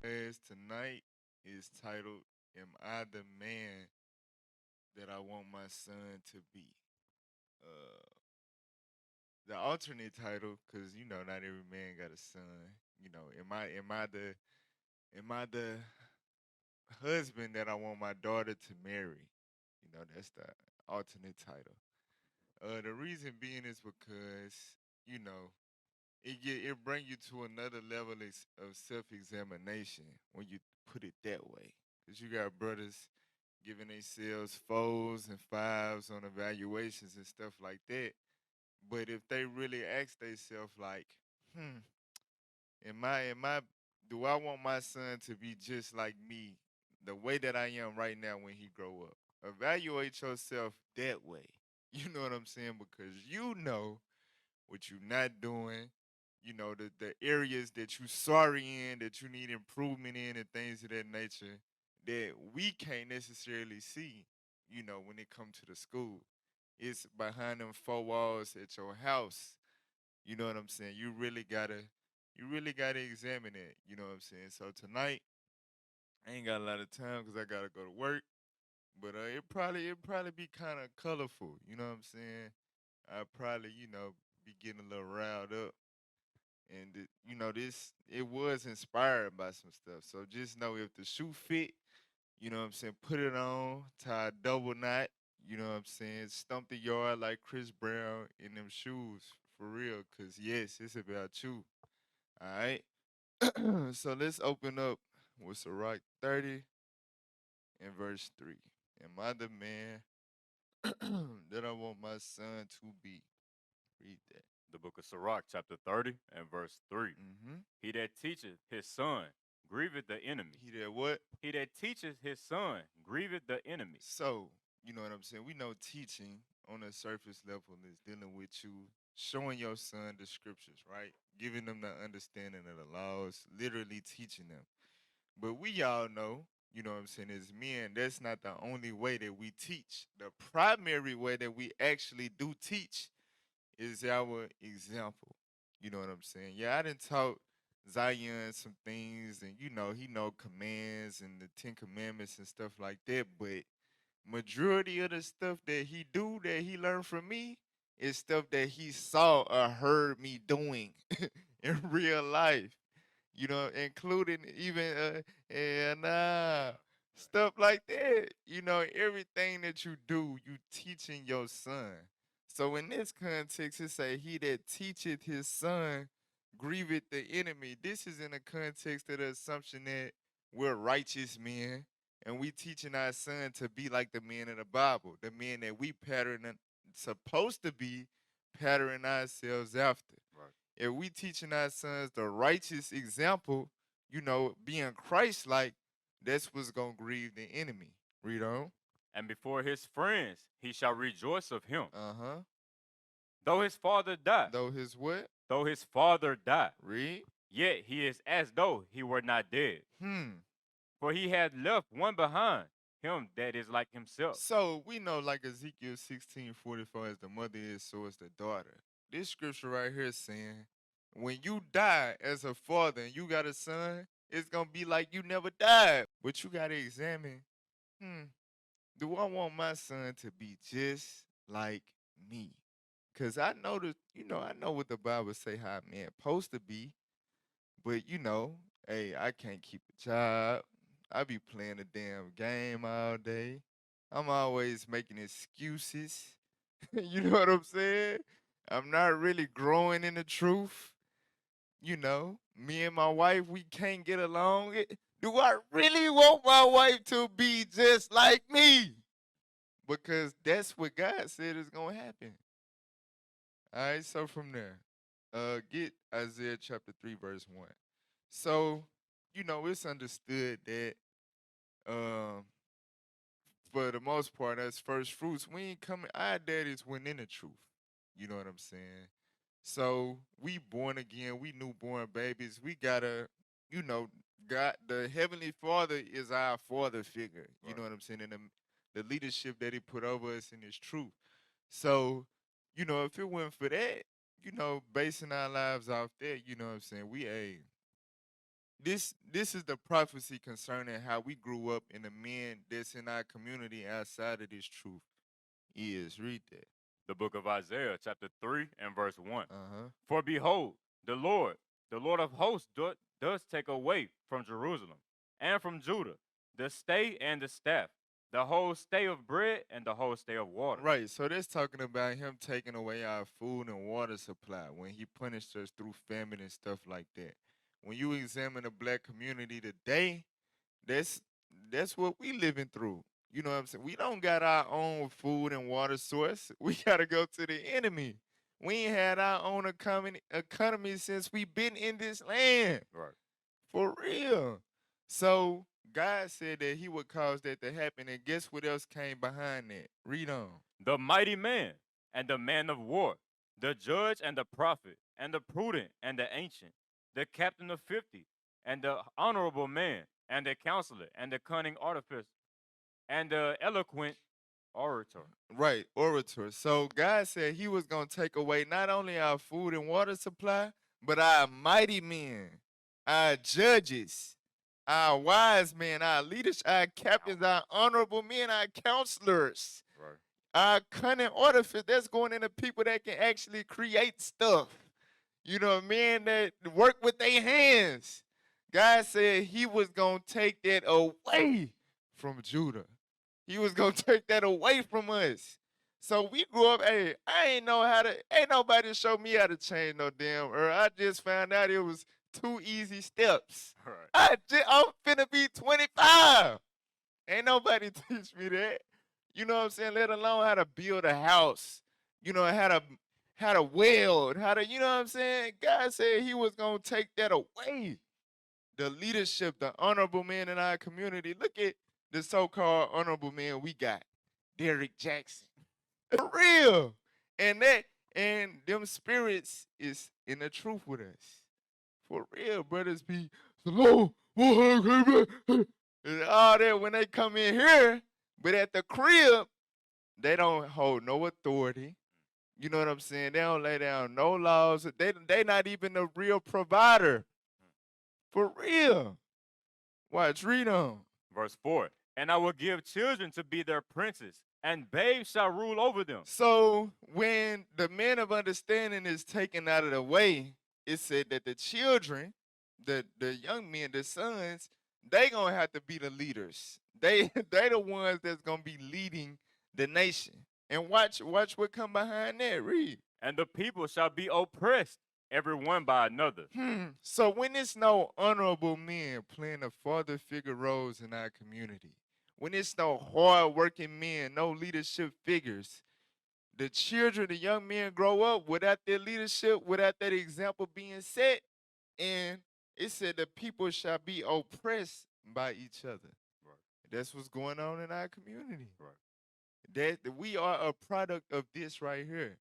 As tonight is titled, Am I the Man That I Want My Son to Be? Uh, the alternate title, because not every man got a son. Am I the husband that I want my daughter to marry? That's the alternate title. The reason being is because, you know, it bring you to another level of self-examination when you put it that way. Cause you got brothers giving themselves fours and fives on evaluations and stuff like that. But if they really ask themselves like, hmm, am I do I want my son to be just like me, the way that I am right now when he grow up? Evaluate yourself that way. You know what I'm saying? Because you know what you're not doing, the areas that you sorry in, that you need improvement in, and things of that nature that we can't necessarily see, when it comes to the school. It's behind them four walls at your house. You know what I'm saying? You really gotta examine it. You know what I'm saying? So tonight, I ain't got a lot of time because I gotta go to work. But it probably be kind of colorful. You know what I'm saying? I probably be getting a little riled up, and this it was inspired by some stuff. So just know if the shoe fit, what I'm saying, put it on, tie a double knot. You know what I'm saying, stump the yard like Chris Brown in them shoes for real. Cause yes, it's about you. All right. So let's open up with Sirach 30 and verse 3. Am I the man that I want my son to be? Read that. The book of Sirach, chapter 30 and verse 3. Mm-hmm. He that teacheth his son grieveth the enemy. He that what? He that teacheth his son grieveth the enemy. So, you know what I'm saying? We know teaching on a surface level is dealing with you showing your son the scriptures, right? Giving them the understanding of the laws, literally teaching them. But we all know, you know what I'm saying, as men, that's not the only way that we teach. The primary way that we actually do teach is our example. You know what I'm saying? Yeah, I done taught Zion some things, and he know commands and the Ten Commandments and stuff like that. But majority of the stuff that he do that he learned from me is stuff that he saw or heard me doing in real life. Including even and stuff like that. Everything that you do, you teaching your son. So in this context, it say he that teacheth his son grieveth the enemy. This is in the context of the assumption that we're righteous men and we teaching our son to be like the men of the Bible, the men that we supposed to be patterning ourselves after. Right. If we teaching our sons the righteous example, being Christ-like, that's what's gonna grieve the enemy. Read on. And before his friends he shall rejoice of him. Uh-huh. Though his father die, Though his what? though his father die, Read. yet he is as though he were not dead. Hmm. For he had left one behind him that is like himself. So we know like Ezekiel 16:44, as the mother is, so is the daughter. This scripture right here is saying when you die as a father and you got a son, it's gonna be like you never died. But you gotta examine, hmm, do I want my son to be just like me? Cause I know what the Bible say how a man supposed to be, but hey, I can't keep a job. I be playing a damn game all day. I'm always making excuses. You know what I'm saying? I'm not really growing in the truth. Me and my wife, we can't get along. Do I really want my wife to be just like me? Because that's what God said is gonna happen. All right, so from there, get Isaiah chapter 3, verse 1. So, it's understood that um for the most part, as first fruits, we ain't coming. Our daddies went in the truth. You know what I'm saying? So we born again. We newborn babies. We gotta, you know, God, the heavenly Father is our father figure. You Right. know what I'm saying? And the leadership that He put over us in His truth. So, if it wasn't for that, basing our lives off that, you know what I'm saying? This is the prophecy concerning how we grew up and the men that's in our community outside of this truth is. Read that. The book of Isaiah, chapter 3 and verse 1. Uh-huh. For behold, the Lord of hosts, does take away from Jerusalem and from Judah the stay and the staff, the whole stay of bread and the whole stay of water. Right. So that's talking about him taking away our food and water supply when he punished us through famine and stuff like that. When you examine the black community today, that's that's what we living through. You know what I'm saying? We don't got our own food and water source. We gotta go to the enemy. We ain't had our own economy since we been in this land. Right. For real. So God said that he would cause that to happen. And guess what else came behind that? Read on. The mighty man and the man of war, the judge and the prophet, and the prudent and the ancient, the captain of 50, and the honorable man, and the counselor, and the cunning artificer, and the eloquent orator. Right, orator. So God said he was going to take away not only our food and water supply, but our mighty men, our judges, our wise men, our leaders, our captains, our honorable men, our counselors, Right. our cunning artificer. That's going into people that can actually create stuff. You know, men that work with their hands. God said he was going to take that away from Judah. He was going to take that away from us. So we grew up, hey, ain't nobody show me how to change no damn earth. I just found out it was 2 easy steps. Right. I'm finna be 25. Ain't nobody teach me that. You know what I'm saying? Let alone how to build a house. You know, how to weld, you know what I'm saying? God said he was going to take that away. The leadership, the honorable men in our community. Look at the so-called honorable men we got. Derrick Jackson. For real. And them spirits is in the truth with us. For real, brothers be slow. And all that when they come in here, but at the crib, they don't hold no authority. You know what I'm saying? They don't lay down no laws. They not even a real provider. For real. Watch, read on. Verse 4. And I will give children to be their princes, and babes shall rule over them. So when the man of understanding is taken out of the way, it said that the children, the young men, the sons, they gonna have to be the leaders. They the ones that's gonna be leading the nation. And watch what come behind that. Read. And the people shall be oppressed, every one by another. So when there's no honorable men playing the father figure roles in our community, when it's no hard-working men, no leadership figures, the children, the young men grow up without their leadership, without that example being set, and it said the people shall be oppressed by each other. Right. That's what's going on in our community. Right. That we are a product of this right here.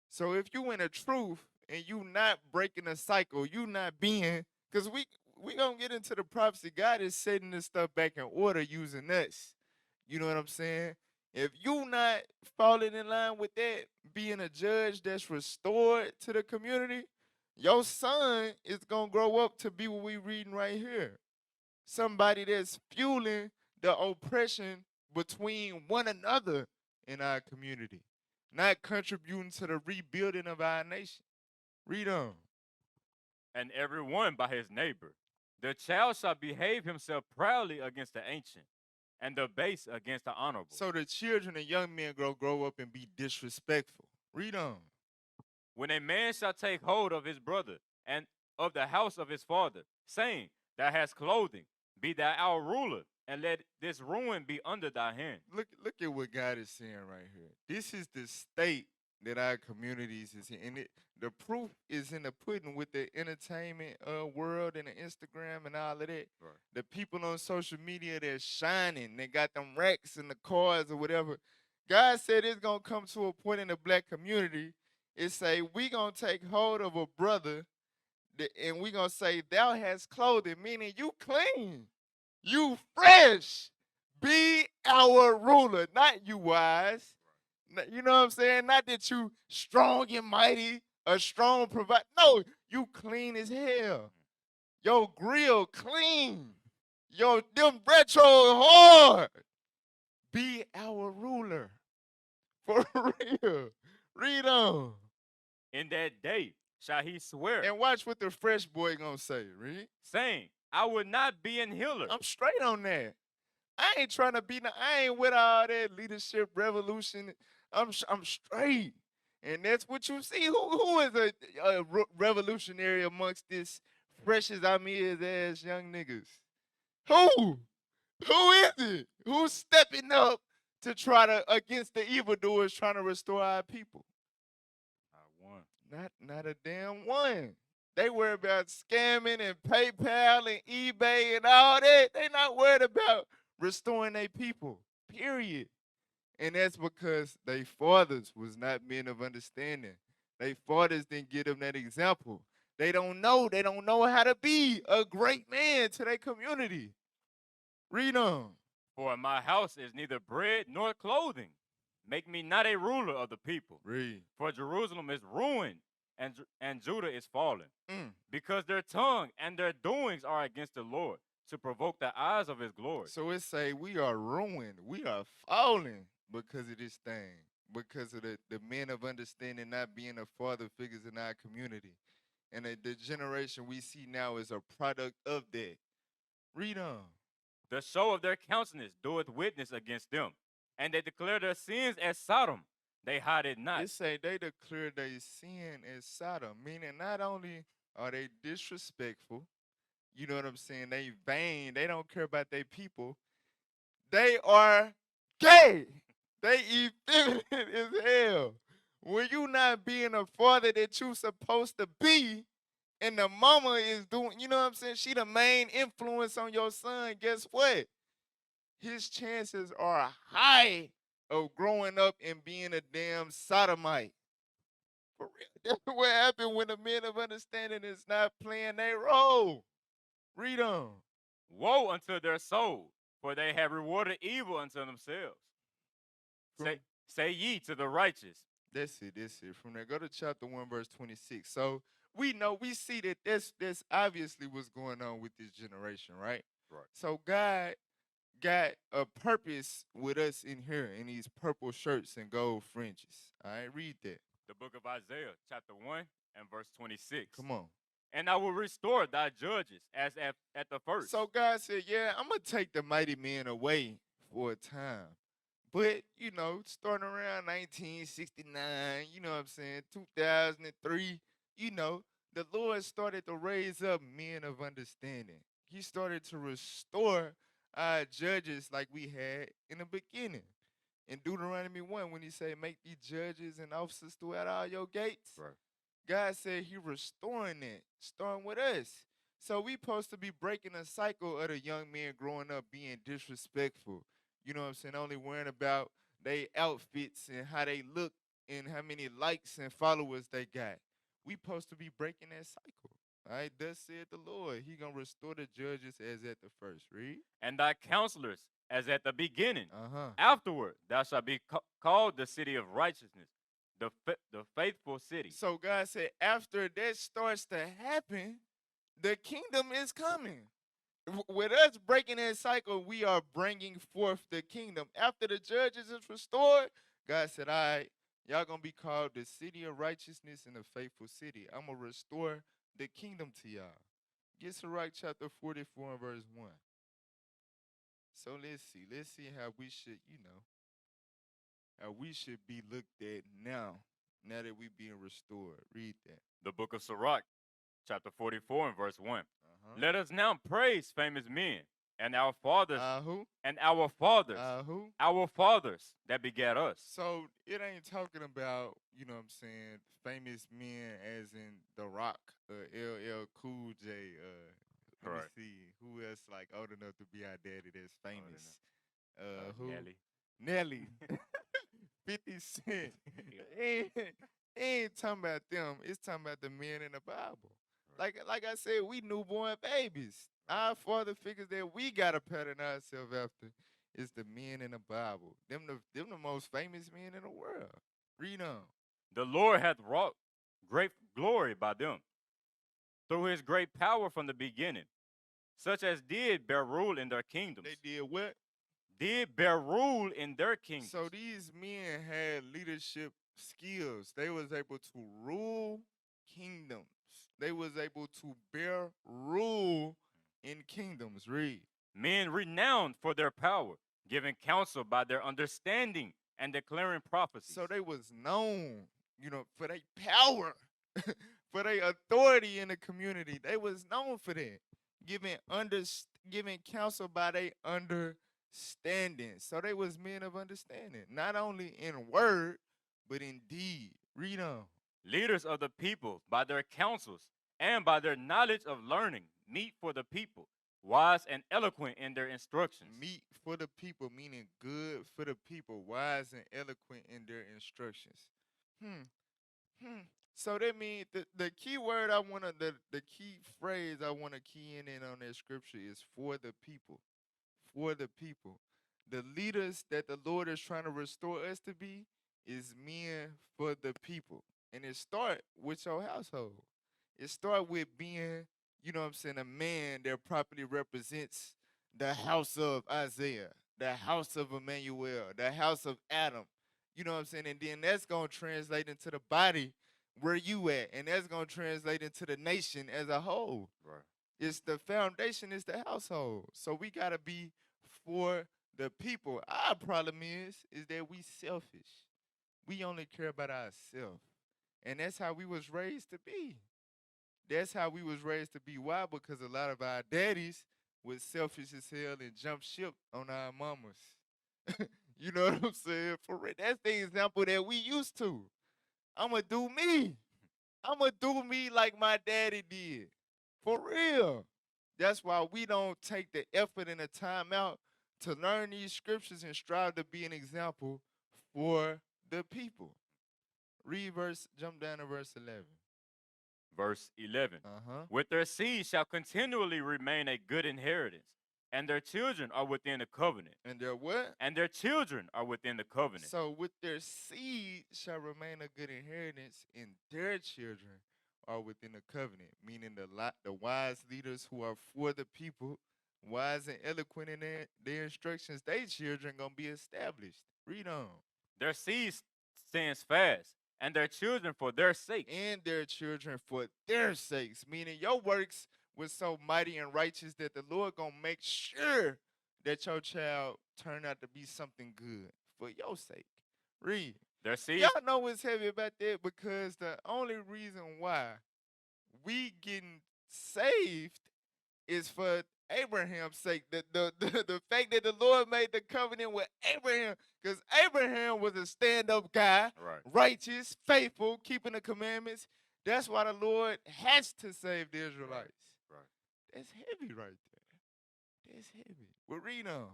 So if you in a truth and you not breaking a cycle, you not being, because we gonna get into the prophecy. God is setting this stuff back in order using us. You know what I'm saying? If you not falling in line with that, being a judge that's restored to the community, your son is gonna grow up to be what we reading right here. Somebody that's fueling the oppression between one another in our community, not contributing to the rebuilding of our nation. Read on. And every one by his neighbor. The child shall behave himself proudly against the ancient, and the base against the honorable. So the children and young men grow up and be disrespectful. Read on. When a man shall take hold of his brother and of the house of his father, saying, Thou hast clothing, be thou our ruler, and let this ruin be under thy hand. Look at what God is saying right here. This is the state that our communities is in. And the proof is in the pudding with the entertainment world and the Instagram and all of that. Right. The people on social media, they're shining. They got them racks and the cars or whatever. God said it's going to come to a point in the black community. It say, we going to take hold of a brother and we going to say, thou hast clothing, meaning you clean. You fresh. Be our ruler, not you wise. You know what I'm saying? Not that you strong and mighty, a strong provider. No, you clean as hell. Your grill clean. Yo, them retro hard. Be our ruler. For real. Read on. In that day shall he swear, And watch what the fresh boy gonna say. Read. saying, I will not be an healer. I'm straight on that. I ain't trying to be. I ain't with all that leadership revolution. I'm straight, and that's what you see. Who is a revolutionary amongst this fresh as I'm is ass young niggas? Who? Who is it? Who's stepping up to try to against the evildoers trying to restore our people? Not one. Not a damn one. They worry about scamming and PayPal and eBay and all that. They not worried about restoring their people. Period. And that's because they fathers was not men of understanding. They fathers didn't give them that example. They don't know. They don't know how to be a great man to their community. Read on. For in my house is neither bread nor clothing. Make me not a ruler of the people. Read. For Jerusalem is ruined, and Judah is fallen. Mm. Because their tongue and their doings are against the Lord, to provoke the eyes of his glory. So it say we are ruined. We are falling because of this thing. Because of the men of understanding not being the father figures in our community. And the generation we see now is a product of that. Read on. The show of their countenance doeth witness against them, and they declare their sins as Sodom. They hide it not. It say they declare their sin as Sodom, meaning not only are they disrespectful, you know what I'm saying, they vain, they don't care about their people, they are gay. They effeminate as hell. When you not being a father that you supposed to be, and the mama is doing, you know what I'm saying, she the main influence on your son, guess what? His chances are high of growing up and being a damn sodomite. For real. That's what happened when the men of understanding is not playing their role. Read on. Woe unto their soul, for they have rewarded evil unto themselves. Say ye to the righteous. That's it. From there, go to chapter 1, verse 26. So we know, we see that that's obviously what's going on with this generation, right? Right. So God got a purpose with us in here in these purple shirts and gold fringes. All right, read that. The book of Isaiah, chapter 1 and verse 26. Come on. And I will restore thy judges as at the first. So God said, yeah, I'm going to take the mighty men away for a time. But, you know, starting around 1969, you know what I'm saying, 2003, you know, the Lord started to raise up men of understanding. He started to restore our judges like we had in the beginning. In Deuteronomy 1, when he said, make these judges and officers throughout all your gates, right. God said he restoring that, starting with us. So we supposed to be breaking a cycle of the young men growing up being disrespectful. You know what I'm saying? Only worrying about their outfits and how they look and how many likes and followers they got. We supposed to be breaking that cycle. All right, thus said the Lord. He gonna restore the judges as at the first. Read. And thy counselors as at the beginning. Uh-huh. Afterward, thou shalt be called the city of righteousness, the faithful city. So God said, after that starts to happen, the kingdom is coming. With us breaking that cycle, we are bringing forth the kingdom. After the judges is restored, God said, all right, y'all going to be called the city of righteousness and the faithful city. I'm going to restore the kingdom to y'all. Get Sirach chapter 44 and verse 1. So let's see. Let's see how we should, you know, how we should be looked at now that we being restored. Read that. The book of Sirach, chapter 44 and verse 1. Uh-huh. Let us now praise famous men and our fathers. Who? And our fathers. Who? Our fathers that begat us. So it ain't talking about, you know what I'm saying, famous men as in The Rock, LL Cool J, let me Right. see, who else like old enough to be our daddy that's famous? Who? Nelly. Nelly. 50 Cent. He ain't talking about them. It's talking about the men in the Bible. Like I said, we newborn babies. Our father figures that we gotta pattern ourselves after is the men in the Bible. Them the most famous men in the world. Read on. The Lord hath wrought great glory by them. through his great power from the beginning, such as did bear rule in their kingdoms. They did what? Did bear rule in their kingdoms. So these men had leadership skills. They was able to rule kingdoms. They was able to bear rule in kingdoms. Read. Men renowned for their power, giving counsel by their understanding and declaring prophecies. So they was known, for their power, for their authority in the community. They was known for that, giving counsel by their understanding. So they was men of understanding, not only in word but in deed. Read on. Leaders of the people by their counsels and by their knowledge of learning, meet for the people, wise and eloquent in their instructions. Meet for the people, meaning good for the people, wise and eloquent in their instructions. Hmm. So that means the key word I wanna the key phrase I wanna key in on that scripture is for the people. For the people. The leaders that the Lord is trying to restore us to be is men for the people. And it start with your household. It start with being, a man that properly represents the house of Isaiah, the house of Emmanuel, the house of Adam. And then that's gonna translate into the body where you at, and that's gonna translate into the nation as a whole. Right. It's the foundation, is the household. So we gotta be for the people. Our problem is that we selfish. We only care about ourselves. And that's how we was raised to be. That's how we was raised to be. Why? Because a lot of our daddies was selfish as hell and jumped ship on our mamas. You know what I'm saying? For real. That's the example that we used to. I'ma do me. I'ma do me like my daddy did. For real. That's why we don't take the effort and the time out to learn these scriptures and strive to be an example for the people. Jump down to verse 11. Verse 11. Uh-huh. With their seed shall continually remain a good inheritance, and their children are within the covenant. And their what? And their children are within the covenant. So with their seed shall remain a good inheritance, and their children are within the covenant, meaning the wise leaders who are for the people, wise and eloquent in their instructions, their children gonna be established. Read on. Their seed stands fast, and their children for their sake. And their children for their sakes, meaning your works was so mighty and righteous that the Lord gonna make sure that your child turn out to be something good for your sake. Read. Their seed. Y'all know what's heavy about that, because the only reason why we getting saved is for Abraham's sake. The fact that the Lord made the covenant with Abraham, because Abraham was a stand-up guy, Right. righteous, faithful, keeping the commandments. That's why the Lord has to save the Israelites. Right. That's heavy right there. That's heavy. We'll read on.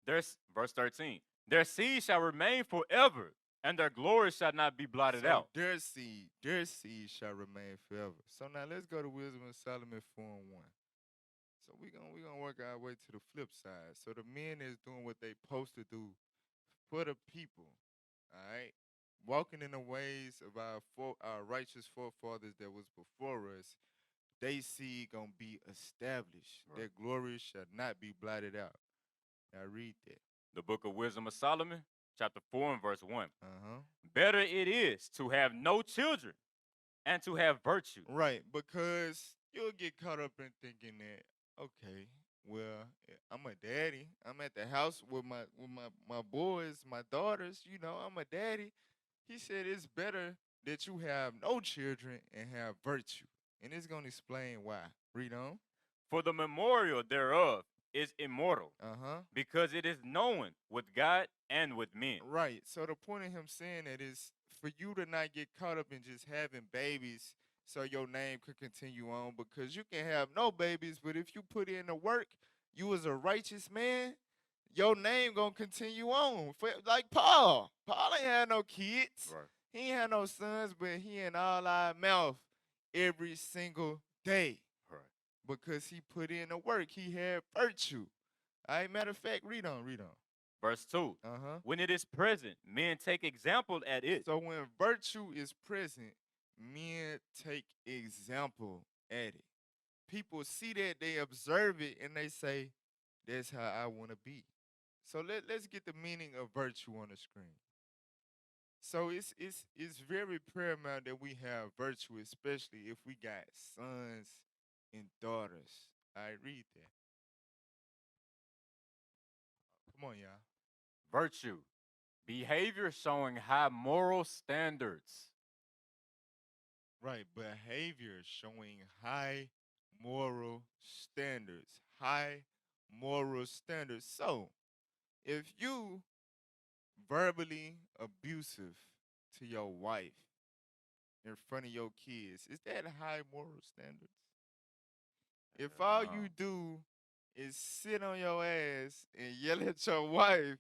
Verse 13. Their seed shall remain forever, and their glory shall not be blotted So out. Their seed shall remain forever. So now let's go to Wisdom of Solomon 4:1. So we're gonna work our way to the flip side. So the men is doing what they supposed to do for the people. All right. Walking in the ways of our righteous forefathers that was before us, they see gonna be established. Right. Their glory shall not be blotted out. Now read that. The book of Wisdom of Solomon, chapter 4 and verse 1. Uh-huh. Better it is to have no children and to have virtue. Right, because you'll get caught up in thinking that, okay, well, I'm a daddy. I'm at the house with my boys, my daughters, I'm a daddy. He said it's better that you have no children and have virtue. And it's gonna explain why. Read on. For the memorial thereof is immortal, Uh-huh. because it is known with God and with men. Right. So the point of him saying that is for you to not get caught up in just having babies so your name could continue on, because you can have no babies, but if you put in the work, you as a righteous man, your name gonna continue on. Like Paul. Paul ain't had no kids. Right. He ain't had no sons, but he in all our mouth every single day. Right. Because he put in the work. He had virtue. All right, matter of fact, read on. Verse 2. Uh-huh. When it is present, men take example at it. So when virtue is present, men take example at it. people see that, they observe it, and they say, that's how I want to be. So let's get the meaning of virtue on the screen. So it's very paramount that we have virtue, especially if we got sons and daughters. I read that. Come on, y'all. Virtue, behavior showing high moral standards. Right, behavior showing high moral standards. High moral standards. So, if you verbally abusive to your wife in front of your kids, is that high moral standards? If all Uh, you do is sit on your ass and yell at your wife,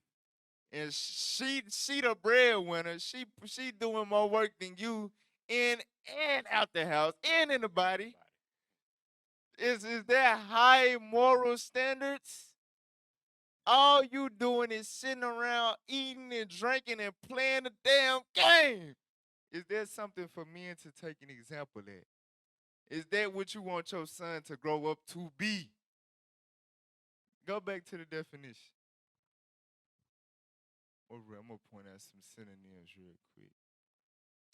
and she the breadwinner, she doing more work than you in and out the house and in the body. Is that high moral standards? All you doing is sitting around eating and drinking and playing the damn game. Is that something for men to take an example at? Is that what you want your son to grow up to be? Go back to the definition. I'm gonna point out some synonyms real quick.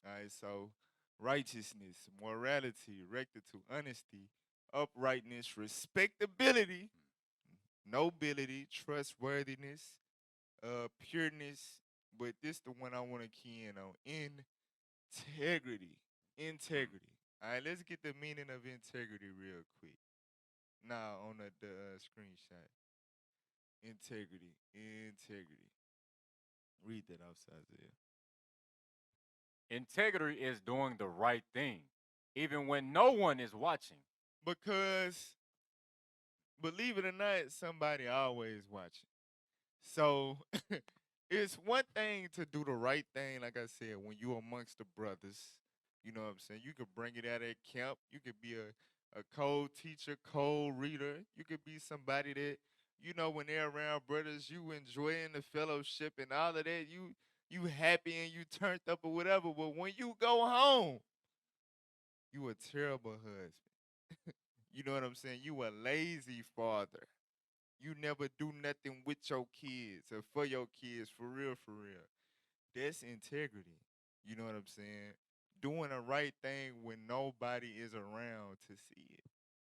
All right, so righteousness, morality, rectitude, honesty, uprightness, respectability, nobility, trustworthiness, pureness. But this the one I want to key in on: integrity. Integrity. All right, let's get the meaning of integrity real quick. Now on the screenshot. Integrity. Integrity. Read that outside there. Integrity is doing the right thing, even when no one is watching. Because believe it or not, somebody always watching. So it's one thing to do the right thing, like I said, when you amongst the brothers. You know what I'm saying? You could bring it out at camp. You could be a code teacher, code reader. You could be somebody that, when they're around brothers, you enjoying the fellowship and all of that. You happy and you turned up or whatever. But when you go home, you a terrible husband. You know what I'm saying? You a lazy father. You never do nothing with your kids or for your kids, for real, for real. That's integrity. You know what I'm saying? Doing the right thing when nobody is around to see it.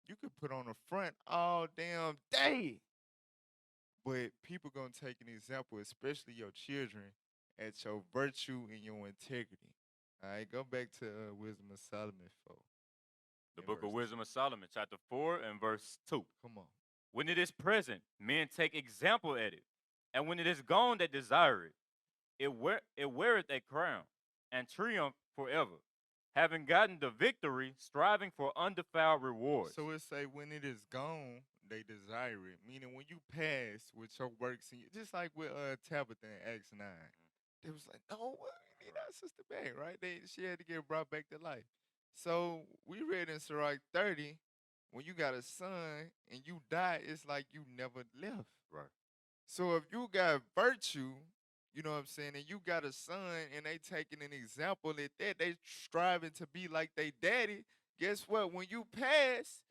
You could put on the front all damn day, but people gonna take an example, especially your children, at your virtue and your integrity. All right, go back to Wisdom of Solomon 4 The and book of verse Wisdom of Solomon, chapter 4 and verse 2. 2. Come on. When it is present, men take example at it. And when it is gone, they desire it. It weareth a crown and triumph forever, having gotten the victory, striving for undefiled rewards. So it say when it is gone, they desire it. Meaning when you pass with your works, and just like with Tabitha in Acts 9, they was like, no, we need our sister back, right? She had to get brought back to life. So we read in Sirach 30, when you got a son and you die, it's like you never left. Right. So if you got virtue, you know what I'm saying, and you got a son and they taking an example at that, they striving to be like they daddy, guess what? When you pass,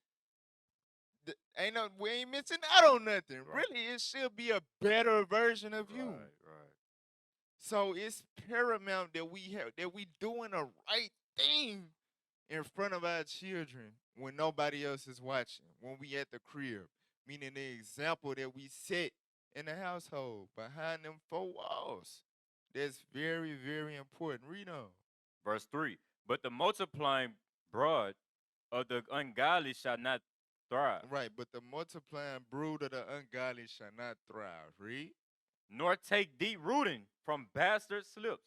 we ain't missing out on nothing. Right. Really, it should be a better version of you. Right. So it's paramount that we doing the right thing in front of our children when nobody else is watching, when we at the crib, meaning the example that we set in the household behind them four walls. That's very, very important. Read on. Verse 3. But the multiplying brood of the ungodly shall not thrive, Right, but the multiplying brood of the ungodly shall not thrive. Read. nor take deep rooting from bastard slips,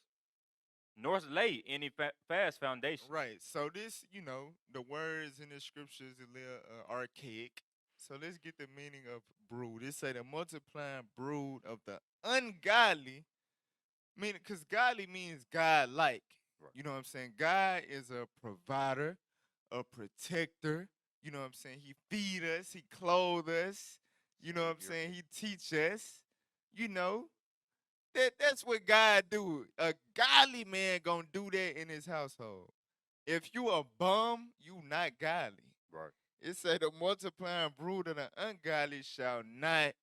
nor lay any fast foundation. Right. So this, the words in the scriptures a little archaic. So let's get the meaning of brood. It say the multiplying brood of the ungodly, meaning because godly means God-like. Right. You know what I'm saying? God is a provider, a protector. You know what I'm saying? He feed us, he clothe us. You know what I'm saying? He teach us. You know, that's what God do. A godly man gonna do that in his household. If you a bum, you not godly. Right. It say the multiplying brood of the ungodly shall not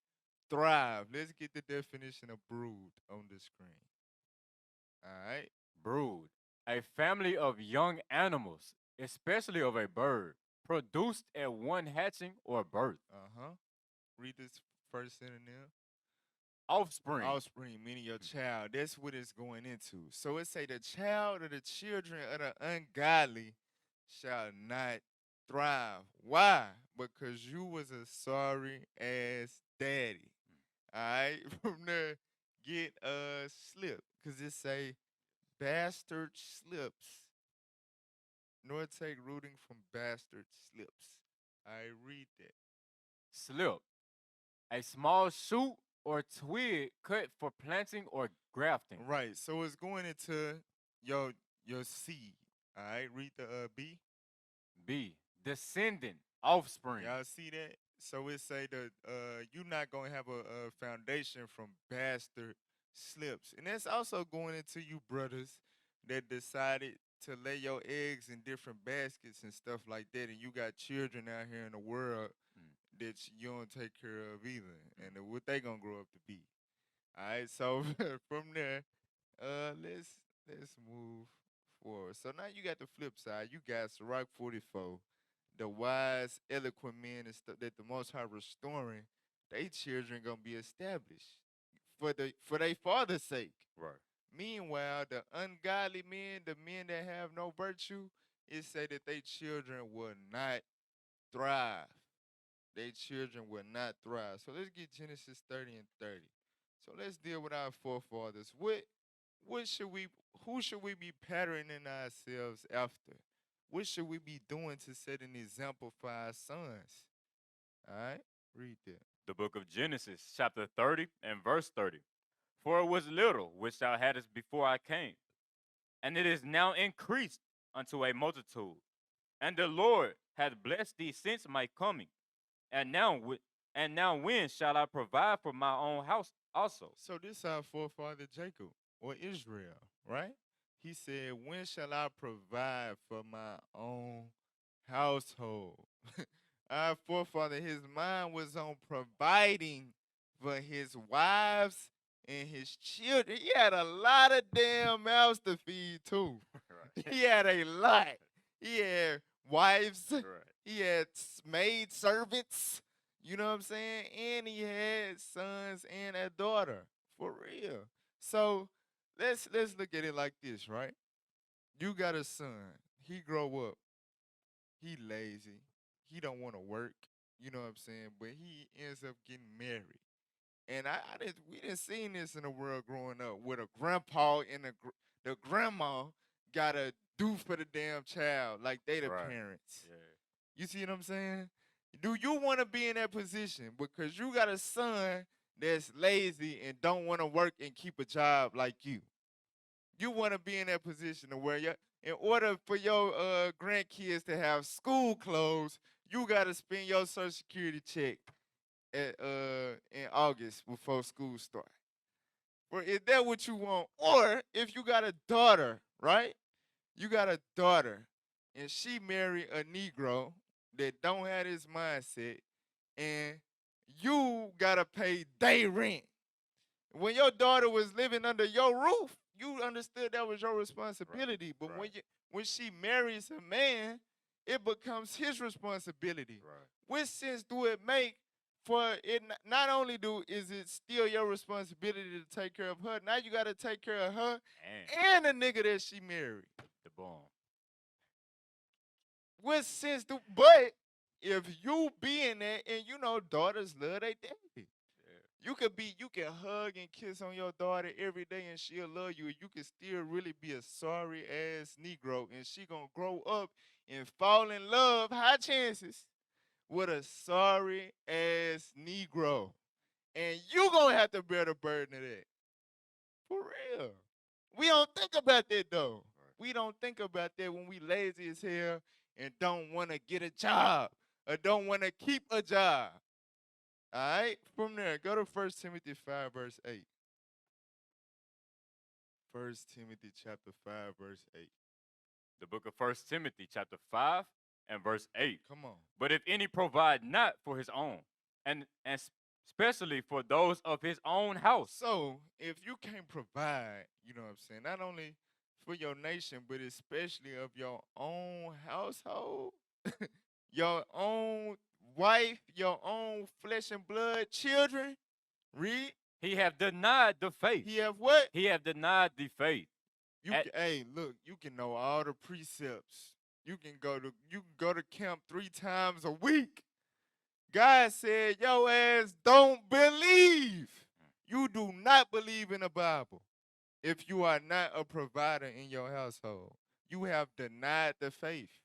thrive. Let's get the definition of brood on the screen. All right. Brood, a family of young animals, especially of a bird, produced at one hatching or birth. Uh-huh. Read this first synonym. Offspring, Offspring, meaning your child. That's what it's going into. So it say the child or the children of the ungodly shall not thrive. Why? Because you was a sorry ass daddy. All right. From there, get a slip. Cause it say bastard slips. Nor take rooting from bastard slips. I read that. slip, a small shoot or twig cut for planting or grafting. Right. So it's going into your your seed. All right. Read the B. B, descendant, offspring. Y'all see that? So it say that you're not gonna have a foundation from bastard slips, and that's also going into you brothers that decided to lay your eggs in different baskets and stuff like that, and you got children out here in the world Mm. that you don't take care of either, and what they gonna grow up to be. All right, so from there, let's move forward. So now you got the flip side. You got Sirach 44, the wise, eloquent men and stuff that the Most High restoring. They children gonna be established for their father's sake. Right. Meanwhile, the ungodly men, the men that have no virtue, it say that they children will not thrive. They children will not thrive. So let's get Genesis 30 and 30. So let's deal with our forefathers. What should we who should we be patterning ourselves after? What should we be doing to set an example for our sons? All right? Read that. The book of Genesis, chapter 30 and verse 30. For it was little which thou hadst before I came, and it is now increased unto a multitude. And the Lord hath blessed thee since my coming. And now, and now when shall I provide for my own house also? So this our forefather Jacob or Israel, right? He said, "When shall I provide for my own household?" Our forefather, his mind was on providing for his wives and his children. He had a lot of damn mouths to feed too. Right. He had a lot. He had wives. Right. He had maid servants. You know what I'm saying? And he had sons and a daughter. For real. So let's look at it like this, right? You got a son. He grow up. He lazy. He don't want to work. You know what I'm saying? But he ends up getting married. And we didn't see this in the world growing up, where the grandpa and the grandma gotta do for the damn child like they the Right. parents. Yeah. You see what I'm saying? Do you want to be in that position because you got a son that's lazy and don't want to work and keep a job like you? You want to be in that position to where in order for your grandkids to have school clothes, you got to spend your Social Security check in August before school start. Or is that what you want? Or if you got a daughter, right? You got a daughter, and she married a Negro that don't have this mindset, and you gotta pay day rent. When your daughter was living under your roof, you understood that was your responsibility. But Right. when she marries a man, it becomes his responsibility. Right. What sense do it make for it? Not only is it still your responsibility to take care of her, now you got to take care of her and the nigga that she married. The bomb. What sense do? But if you be in there, and you know daughters love their daddy. You can hug and kiss on your daughter every day and she'll love you. You can still really be a sorry ass Negro and she gonna grow up and fall in love, high chances, with a sorry ass Negro. And you gonna have to bear the burden of that. For real. We don't think about that though. Right. We don't think about that when we lazy as hell and don't wanna get a job or don't wanna keep a job. All right, from there, go to 1 Timothy 5, verse 8. 1 Timothy chapter 5, verse 8. The book of First Timothy, chapter 5 and verse 8. Come on. But if any provide not for his own, and especially for those of his own house. So if you can't provide, you know what I'm saying, not only for your nation, but especially of your own household, your own wife, your own flesh and blood children, read. He have denied the faith. He have what? He have denied the faith. Hey, look, you can know all the precepts. You can go to camp 3 times a week. God said, your ass don't believe. You do not believe in the Bible. If you are not a provider in your household, you have denied the faith.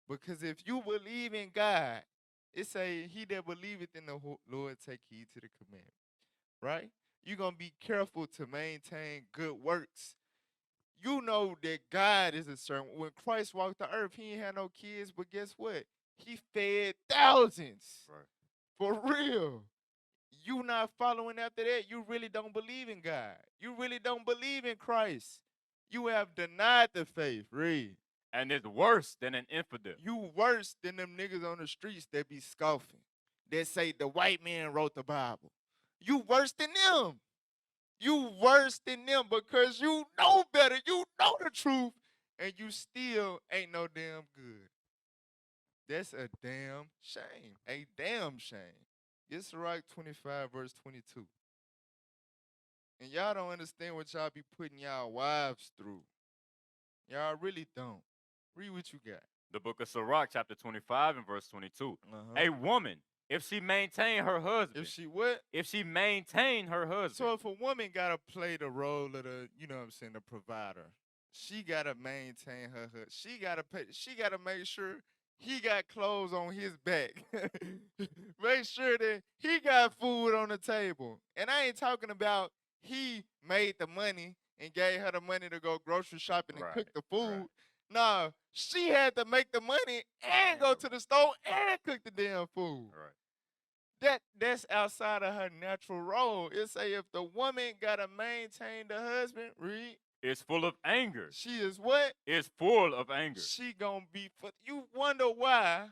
Because if you believe in God, it say, he that believeth in the Lord take heed to the commandment. Right? You're going to be careful to maintain good works. You know that God is a certain. When Christ walked the earth, he ain't had no kids, but guess what? He fed thousands. Right. For real. You not following after that, you really don't believe in God. You really don't believe in Christ. You have denied the faith. Read. And it's worse than an infidel. You worse than them niggas on the streets that be scoffing. That say the white man wrote the Bible. You worse than them. You worse than them because you know better. You know the truth. And you still ain't no damn good. That's a damn shame. A damn shame. Get Sirach 25, verse 22. And y'all don't understand what y'all be putting y'all wives through. Y'all really don't. Read what you got. The book of Sirach, chapter 25 and verse 22. Uh-huh. A woman, if she maintain her husband. If she what? If she maintain her husband. So if a woman gotta play the role of the, you know what I'm saying, the provider, she gotta maintain her husband. She gotta pay. She gotta make sure he got clothes on his back. Make sure that he got food on the table. And I ain't talking about he made the money and gave her the money to go grocery shopping and cook the food. Right. No, she had to make the money and go to the store and cook the damn food. Right. That's outside of her natural role. It say if the woman gotta maintain the husband, read. It's full of anger. She is what? It's full of anger. She gonna be. You wonder why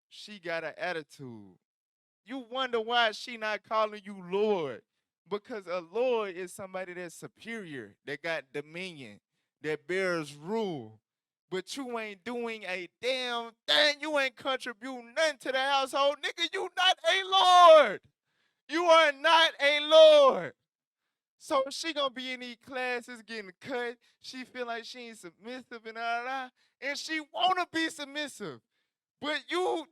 she got an attitude. You wonder why she not calling you Lord. Because a Lord is somebody that's superior, that got dominion, that bears rule. But you ain't doing a damn thing. You ain't contributing nothing to the household. Nigga, you not a Lord. You are not a Lord. So she gonna be in these classes getting cut. She feel like she ain't submissive and all. And she wanna be submissive. But your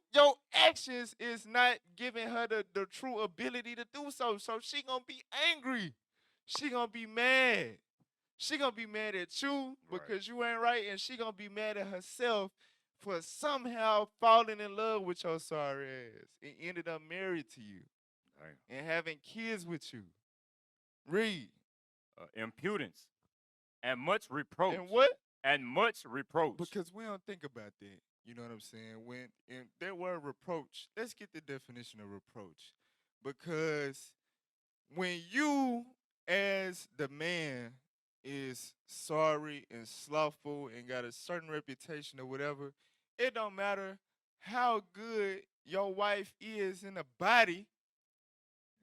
actions is not giving her the true ability to do so. So she gonna be angry. She gonna be mad. She gonna be mad at you because you ain't right, and she gonna be mad at herself for somehow falling in love with your sorry ass and ended up married to you and having kids with you. Read. Impudence and much reproach. And what? And much reproach. Because we don't think about that. You know what I'm saying? When in that word reproach, let's get the definition of reproach. Because when you, as the man, is sorry and slothful and got a certain reputation or whatever, it don't matter how good your wife is in the body.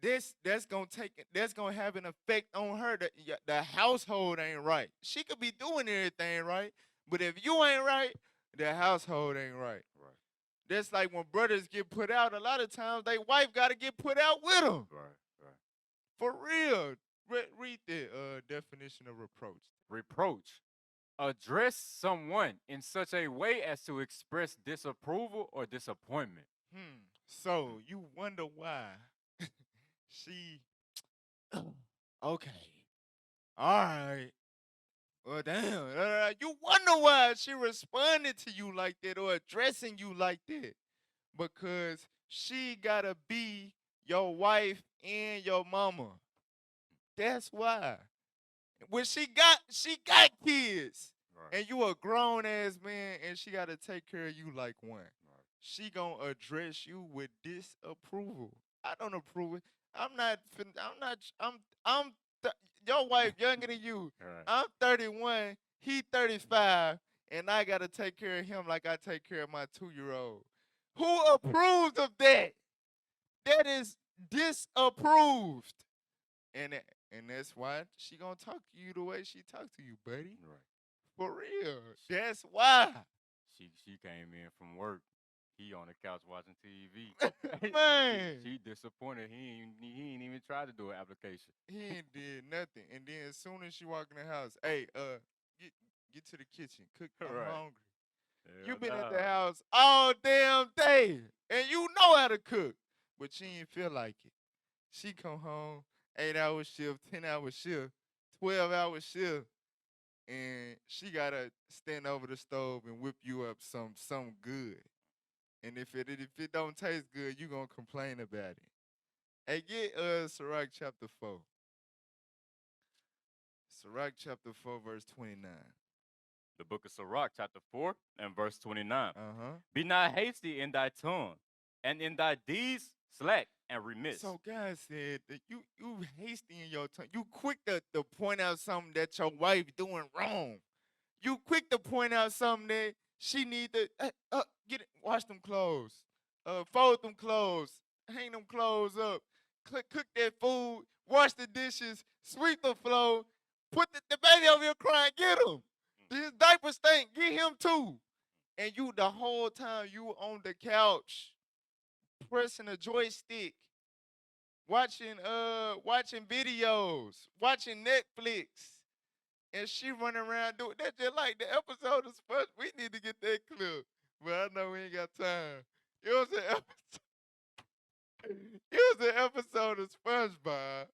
That's gonna have an effect on her. The household ain't right. She could be doing everything right, but if you ain't right, the household ain't right. That's like when brothers get put out. A lot of times, they wife gotta get put out with them. Right. For real. Read the definition of reproach. Reproach. Address someone in such a way as to express disapproval or disappointment. So you wonder why she. Okay. All right. Well, damn. You wonder why she responded to you like that or addressing you like that. Because she gotta be your wife and your mama. That's why. When she got kids. And you a grown ass man and she gotta take care of you like one. She gonna address you with disapproval. I don't approve it. Your wife younger than you. I'm 31, he 35, and I gotta take care of him like I take care of my 2-year-old. Who approves of that? That is disapproved. And and that's why she gonna talk to you the way she talk to you, buddy. Right. For real. That's why. She came in from work. He on the couch watching TV. Man. She disappointed. He ain't even tried to do an application. He ain't did nothing. And then as soon as she walk in the house, hey, get get to the kitchen. Cook. I'm Right. hungry. You Hell been at the nah. house all damn day, and you know how to cook, but she ain't feel like it. She come home, 8-hour shift, 10-hour shift, 12-hour shift, and she gotta stand over the stove and whip you up some good. And if it don't taste good, you gonna complain about it. Hey, get Sirach chapter 4. Sirach chapter 4, verse 29. The book of Sirach, chapter 4, and verse 29. Uh-huh. Be not hasty in thy tongue, and in thy deeds slack and remiss. So God said that you hasty in your tongue. You quick to point out something that your wife doing wrong. You quick to point out something that she need to get it, wash them clothes, fold them clothes, hang them clothes up, cook that food, wash the dishes, sweep the floor, put the baby over here crying, get him. His diaper stink, get him too. And you the whole time you on the couch pressing a joystick, watching videos, watching Netflix, and she running around doing that just like the episode of Sponge. We need to get that clip, but I know we ain't got time. It was an it was an episode of SpongeBob.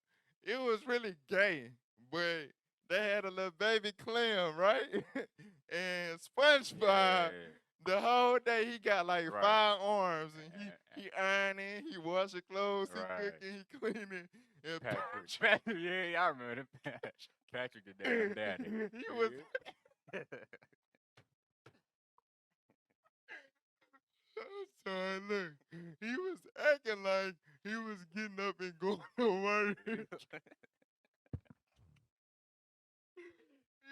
It was really gay, but they had a little baby clam, right? And SpongeBob, Yeah. the whole day he got like Right. 5 arms, and he ironing, he washing clothes, he Right. cooking, he cleaning. And Patrick. Yeah, I remember that. Patrick the damn daddy. he was I'm sorry, look, he was acting like he was getting up and going to work. He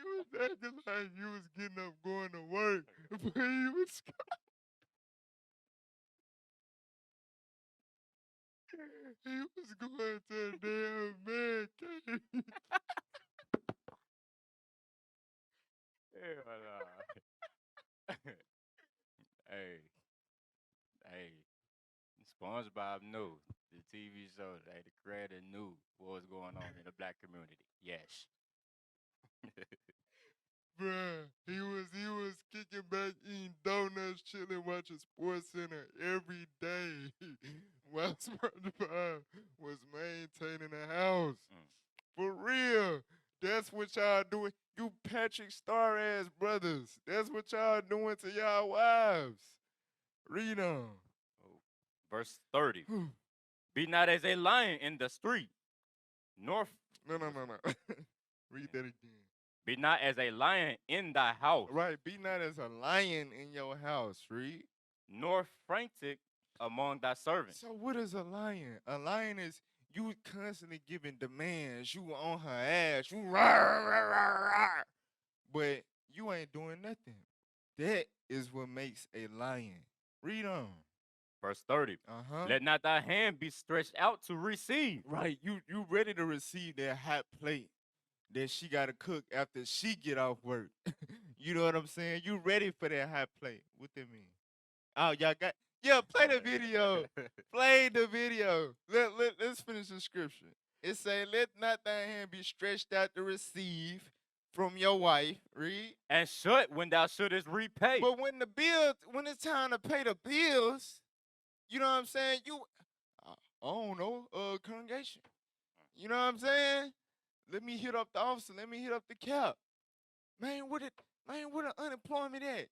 was acting like he was getting up going to work, but he was going to a damn man cave. Hell nah. Hey, hey, SpongeBob knew the TV show. Hey, the creator knew what was going on in the black community. Yes. Bruh, he was kicking back, eating donuts, chilling, watching Sports Center every day while SpongeBob was maintaining the house. Mm. For real. That's what y'all doing. You Patrick Star ass brothers. That's what y'all doing to y'all wives. Read on. Oh. Verse 30. Be not as a lion in the street, nor No. Read that again. be not as a lion in thy house, Right. Be not as a lion in your house. Read. nor frantic among thy servants. So what is a lion? A lion is you constantly giving demands. You on her ass. You rah, but you ain't doing nothing. That is what makes a lion. Read on. Verse 30. Uh-huh. Let not thy hand be stretched out to receive. Right. You ready to receive that hot plate that she gotta cook after she get off work. You know what I'm saying? You ready for that hot plate. What that mean? Oh, y'all got play the video. Play the video. Let's finish the scripture. It say, let not thy hand be stretched out to receive from your wife. Read. And shut when thou shouldest repay. But when it's time to pay the bills, you know what I'm saying? I don't know, congregation. You know what I'm saying? Let me hit up the officer. Let me hit up the cap. Man, what the unemployment at?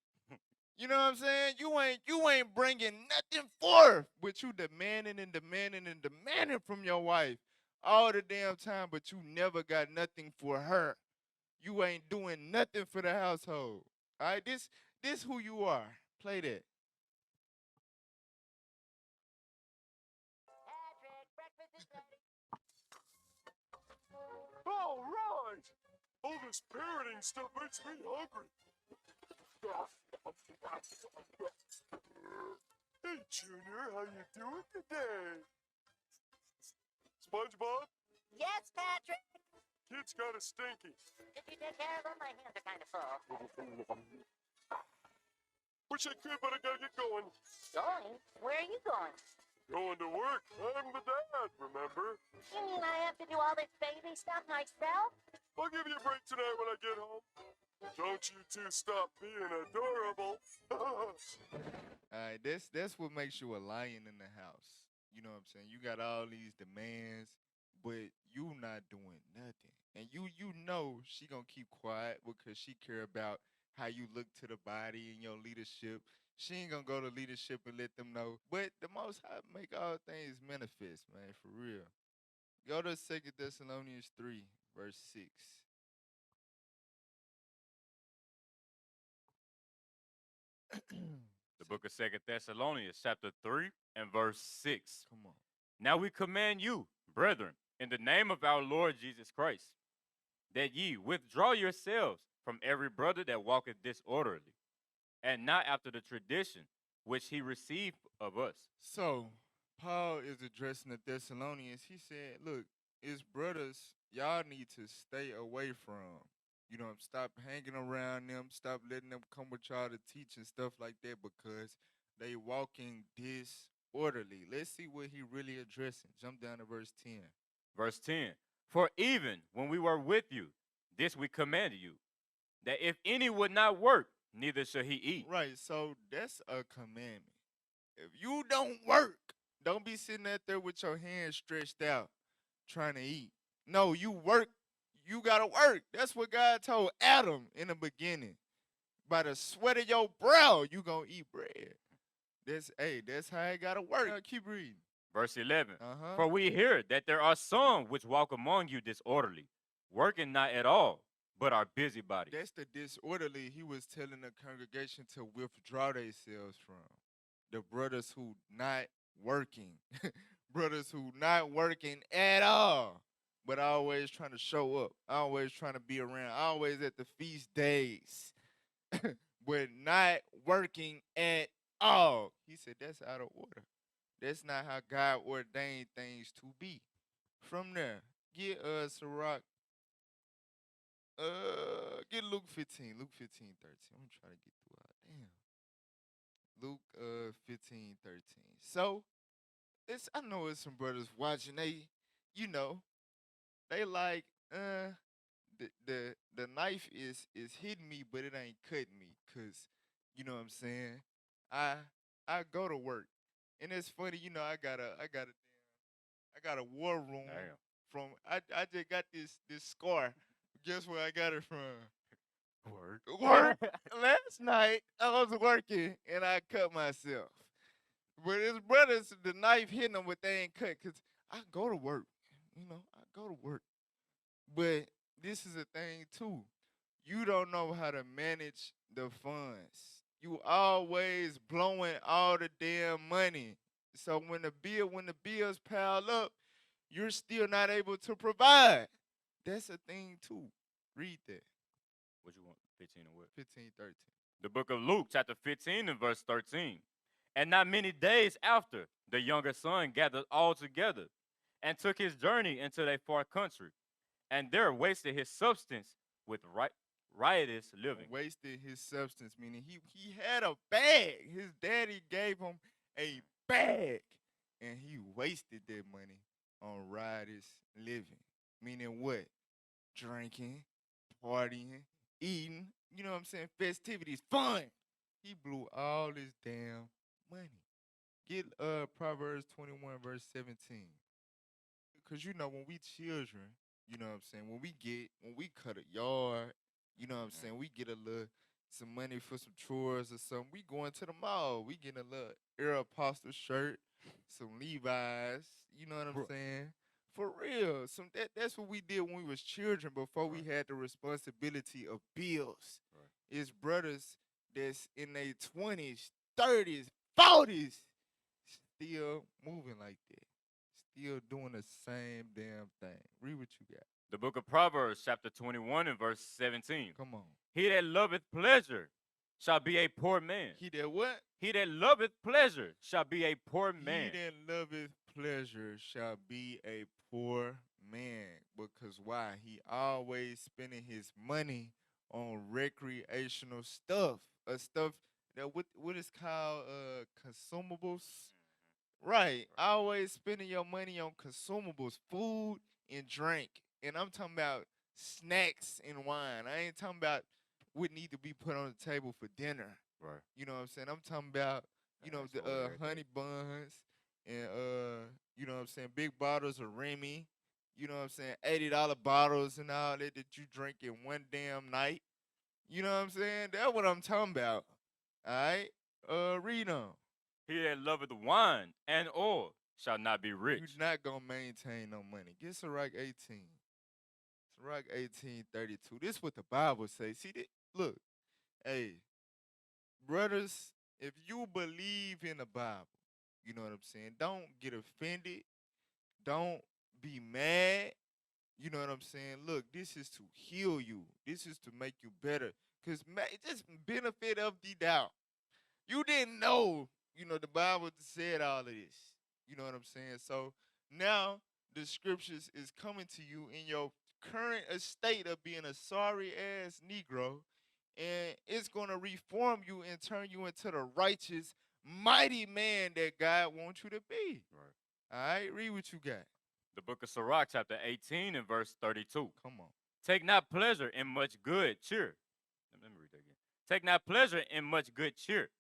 You know what I'm saying? You ain't bringing nothing forth, but you demanding and demanding and demanding from your wife all the damn time, but you never got nothing for her. You ain't doing nothing for the household. All right, this who you are. Play that. All right. All this parroting stuff makes me hungry. Hey, Junior, how you doing today? SpongeBob? Yes, Patrick. Kid's kind of stinky. Did you take care of them? My hands are kind of full. Wish I could, but I gotta get going. Going? Where are you going? Going to work. I'm the dad, remember? You mean I have to do all this baby stuff myself? I'll give you a break tonight when I get home. Don't you two stop being adorable. Alright, that's what makes you a lion in the house. You know what I'm saying? You got all these demands, but you not doing nothing. And you know she gonna keep quiet because she care about how you look to the body and your leadership. She ain't gonna go to leadership and let them know. But the most high make all things manifest, man, for real. Go to 2 Thessalonians 3, verse 6. The book of 2 Thessalonians, chapter 3 and verse 6. Come on. Now we command you, brethren, in the name of our Lord Jesus Christ, that ye withdraw yourselves from every brother that walketh disorderly, and not after the tradition which he received of us. So Paul is addressing the Thessalonians. He said, look, his brothers, y'all need to stay away from. You know, stop hanging around them, stop letting them come with y'all to teach and stuff like that because they walking disorderly. Let's see what he really addressing. Jump down to verse 10. Verse 10. For even when we were with you, this we commanded you, that if any would not work, neither shall he eat. Right, so that's a commandment. If you don't work, don't be sitting out there with your hands stretched out trying to eat. No, you work. You gotta work. That's what God told Adam in the beginning. By the sweat of your brow, you gonna eat bread. That's how it gotta work. Keep reading. Verse 11. Uh-huh. For we hear that there are some which walk among you disorderly, working not at all, but are busybodies. That's the disorderly he was telling the congregation to withdraw themselves from. The brothers who not working. Brothers who not working at all. But always trying to show up. Always trying to be around. Always at the feast days. But not working at all. He said that's out of order. That's not how God ordained things to be. From there, get Sirach. Get Luke 15. Luke 15, 13. I'm trying to get through all. Damn. Luke 15, 13. So, I know it's some brothers watching. You know, they like, the knife is hitting me, but it ain't cutting me. Cause, you know what I'm saying? I go to work. And it's funny, you know, I got a war room Damn. from I just got this scar. Guess where I got it from? Work. Last night I was working and I cut myself. But his brothers, the knife hitting them, but they ain't cut. Cause I go to work. You know, I go to work. But this is a thing too. You don't know how to manage the funds. You always blowing all the damn money. So when the bills pile up, you're still not able to provide. That's a thing too. Read that. What you want? 15 and what? 15, 13. The book of Luke, chapter 15 and verse 13. And not many days after, the younger son gathered all together and took his journey into a far country, and there wasted his substance with riotous living. Wasted his substance, meaning he had a bag. His daddy gave him a bag, and he wasted that money on riotous living. Meaning what? Drinking, partying, eating. You know what I'm saying? Festivities, fun. He blew all his damn money. Get Proverbs 21 verse 17. Cause you know when we children, you know what I'm saying, when we cut a yard, you know what I'm saying, we get some money for some chores or something. We going to the mall. We getting a little Air Apostle shirt, some Levi's, you know what I'm saying? For real. That's what we did when we was children before we had the responsibility of bills. Right. It's brothers that's in their 20s, 30s, 40s still moving like that. Still doing the same damn thing. Read what you got. The book of Proverbs, chapter 21 and verse 17. Come on. He that loveth pleasure shall be a poor man. He that what? He that loveth pleasure shall be a poor He man. that loveth pleasure shall be a poor man. Because why? He always spending his money on recreational stuff. Stuff that what is called consumables. Right. Always spending your money on consumables, food and drink. And I'm talking about snacks and wine. I ain't talking about what need to be put on the table for dinner. Right. You know what I'm saying? I'm talking about, That's the over every day. honey buns and you know what I'm saying, big bottles of Remy, you know what I'm saying, $80 bottles and all that you drink in one damn night. You know what I'm saying? That's what I'm talking about. All right? Read on. He that loveth wine and oil shall not be rich. You're not gonna maintain no money. Get Sirach 18. Sirach 18:32. This what the Bible says. See that? Look, hey, brothers, if you believe in the Bible, you know what I'm saying? Don't get offended. Don't be mad. You know what I'm saying? Look, this is to heal you. This is to make you better. Because just benefit of the doubt. You didn't know, the Bible said all of this. You know what I'm saying? So now the scriptures is coming to you in your current estate of being a sorry ass Negro, and it's gonna reform you and turn you into the righteous, mighty man that God wants you to be. Right. All right, read what you got. The book of Sirach, chapter 18 and verse 32. Come on. Take not pleasure in much good cheer. Let me read that again. Take not pleasure in much good cheer,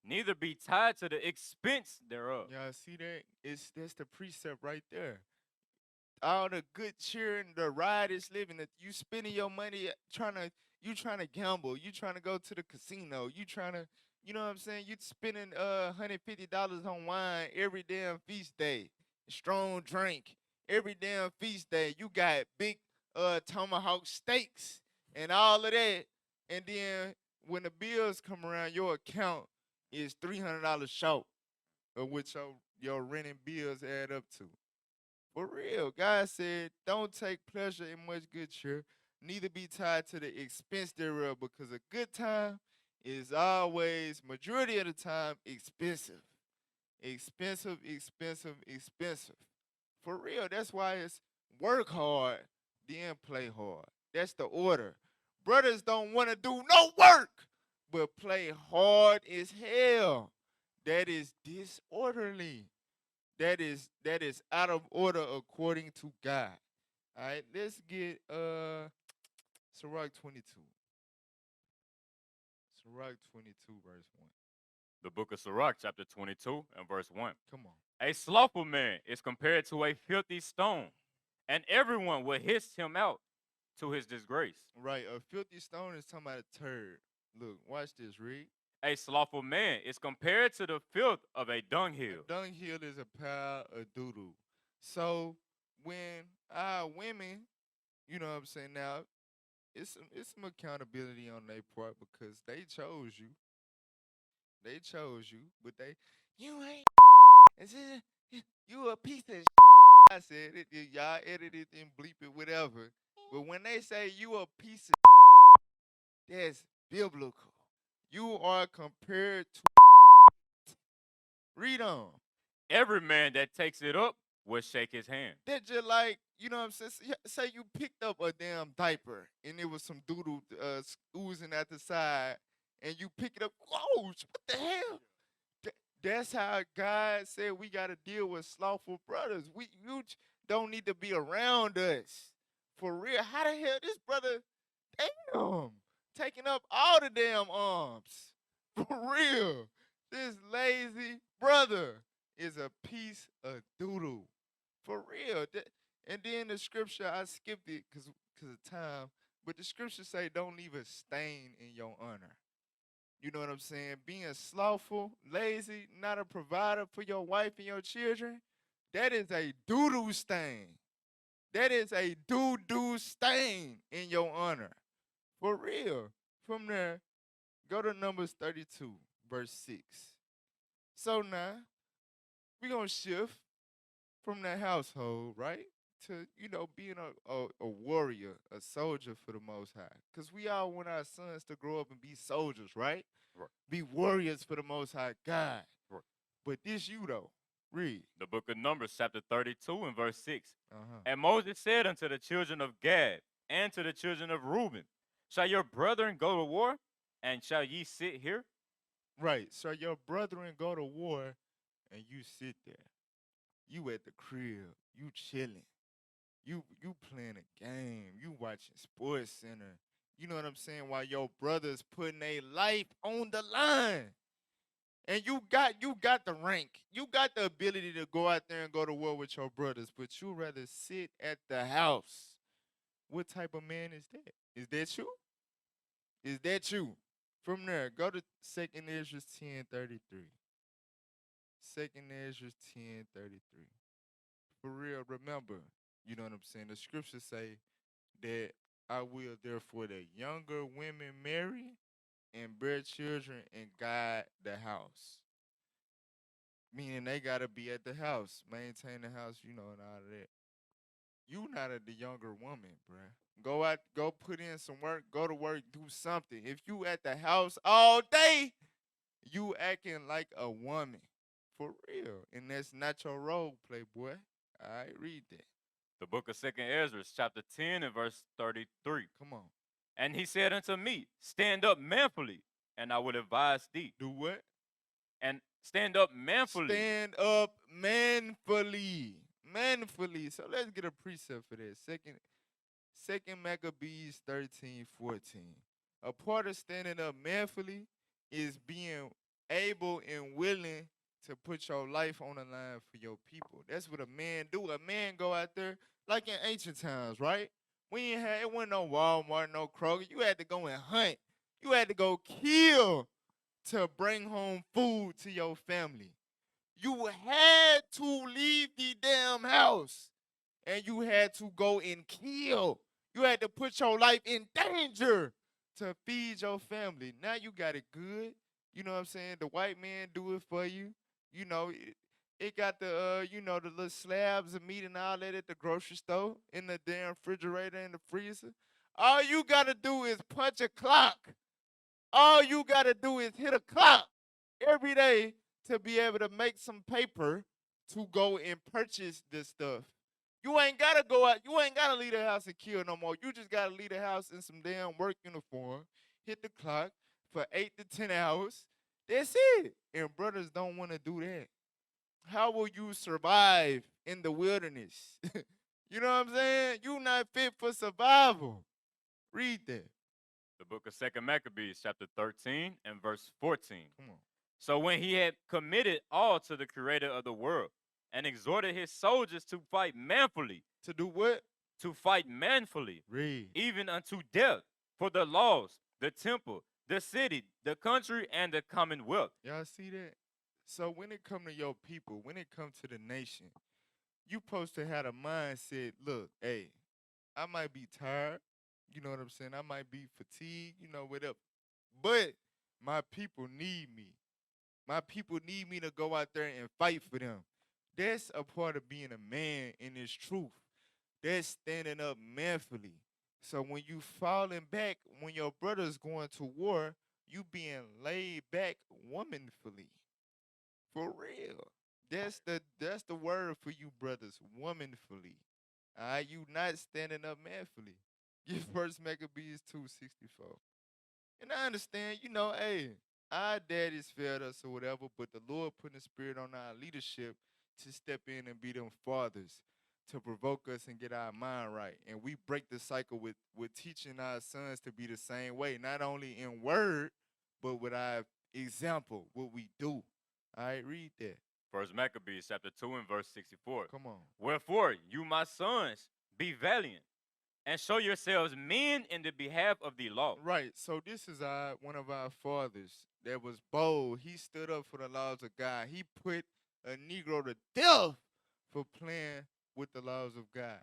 neither be tied to the expense thereof. Y'all see that? That's the precept right there. All the good cheer and the riotous living that you spending your money trying to gamble, you trying to go to the casino, you trying to, you know what I'm saying? You spending $150 on wine every damn feast day, strong drink every damn feast day. You got big tomahawk steaks and all of that, and then when the bills come around, your account is $300 short of which your rent and bills add up to. For real, God said, don't take pleasure in much good cheer, neither be tied to the expense thereof, because a good time is always, majority of the time, expensive. Expensive, expensive, expensive. For real, that's why it's work hard, then play hard. That's the order. Brothers don't want to do no work, but play hard as hell. That is disorderly. That is out of order according to God. All right, let's get Sirach 22. Sirach 22 verse 1. The book of Sirach, chapter 22 and verse 1. Come on. A slothful man is compared to a filthy stone, and everyone will hiss him out to his disgrace. Right, a filthy stone is talking about a turd. Look, watch this, read. A slothful man is compared to the filth of a A dunghill. dunghill is a pile of doo-doo. So when our women, you know what I'm saying, now it's some accountability on their part because they chose you. They chose you, but you ain't it's just, you a piece of I said it, y'all edit it and bleep it, whatever. But when they say you a piece of that's biblical. You are compared to read on. Every man that takes it up will shake his hand. They're just like, you know what I'm saying? Say you picked up a damn diaper and it was some doodle oozing at the side, and you pick it up. Whoa, what the hell? That's how God said we got to deal with slothful brothers. You don't need to be around us. For real. How the hell this brother, damn, taking up all the damn arms? For real. This lazy brother is a piece of doodle. For real. And then the scripture, I skipped it because of time, but the scripture say don't leave a stain in your honor. You know what I'm saying? Being slothful, lazy, not a provider for your wife and your children, that is a doo-doo stain. That is a doo-doo stain in your honor. For real. From there, go to Numbers 32, verse 6. So now, we're going to shift from the household, right, to being a warrior, a soldier for the Most High. Because we all want our sons to grow up and be soldiers, right? Right. Be warriors for the Most High God. Right. But this you, though. Read. The book of Numbers, chapter 32, and verse 6. Uh-huh. And Moses said unto the children of Gad and to the children of Reuben, shall your brethren go to war, and shall ye sit here? Right. So your brethren go to war, and you sit there. You at the crib. You chilling. You playing a game. You watching Sports Center. You know what I'm saying? While your brothers putting their life on the line. And you got the rank. You got the ability to go out there and go to war with your brothers, but you rather sit at the house. What type of man is that? Is that you? Is that you? From there, go to 2nd Ezra 10:33. 2nd Ezra 10:33. For real, remember, you know what I'm saying? The scriptures say that I will therefore that younger women marry and bear children and guide the house. Meaning they gotta be at the house, maintain the house, and all of that. You not the younger woman, bruh. Go out, go put in some work, go to work, do something. If you at the house all day, you acting like a woman. For real. And that's not your role, playboy. All right, read that. The book of 2nd Ezra, chapter 10, and verse 33. Come on. And he said unto me, stand up manfully, and I will advise thee. Do what? And stand up manfully. Stand up manfully. Manfully. So let's get a precept for that. Second Maccabees 13:14. A part of standing up manfully is being able and willing to put your life on the line for your people. That's what a man do. A man go out there like in ancient times, right? We ain't had, it wasn't no Walmart, no Kroger. You had to go and hunt. You had to go kill to bring home food to your family. You had to leave the damn house and you had to go and kill. You had to put your life in danger to feed your family. Now you got it good. You know what I'm saying? The white man do it for you. It got the the little slabs of meat and all that at the grocery store in the damn refrigerator and the freezer. All you gotta do is punch a clock. All you gotta do is hit a clock every day to be able to make some paper to go and purchase this stuff. You ain't gotta go out. You ain't gotta leave the house and kill no more. You just gotta leave the house in some damn work uniform, hit the clock for 8 to 10 hours. That's it. And brothers don't want to do that. How will you survive in the wilderness? You know what I'm saying? You not fit for survival. Read that. The book of 2nd Maccabees, chapter 13, and verse 14. Come on. So when he had committed all to the creator of the world, and exhorted his soldiers to fight manfully. To do what? To fight manfully. Read. Even unto death, for the laws, the temple, the city, the country, and the commonwealth. Y'all see that? So when it come to your people, when it come to the nation, you supposed to have a mindset, look, hey, I might be tired, you know what I'm saying? I might be fatigued, whatever. But my people need me. My people need me to go out there and fight for them. That's a part of being a man in this truth. That's standing up manfully. So when you falling back, when your brother's going to war, you being laid back womanfully. For real. That's the word for you brothers, womanfully. You not standing up manfully. Get First Maccabees 2:64. And I understand, hey, our daddies failed us or whatever, but the Lord put a spirit on our leadership to step in and be them fathers, to provoke us and get our mind right. And we break the cycle with teaching our sons to be the same way, not only in word, but with our example, what we do. All right, read that. First Maccabees, chapter 2, and verse 64. Come on. Wherefore, you, my sons, be valiant, and show yourselves men in the behalf of the law. Right. So this is one of our fathers that was bold. He stood up for the laws of God. He put a Negro to death for playing with the laws of God.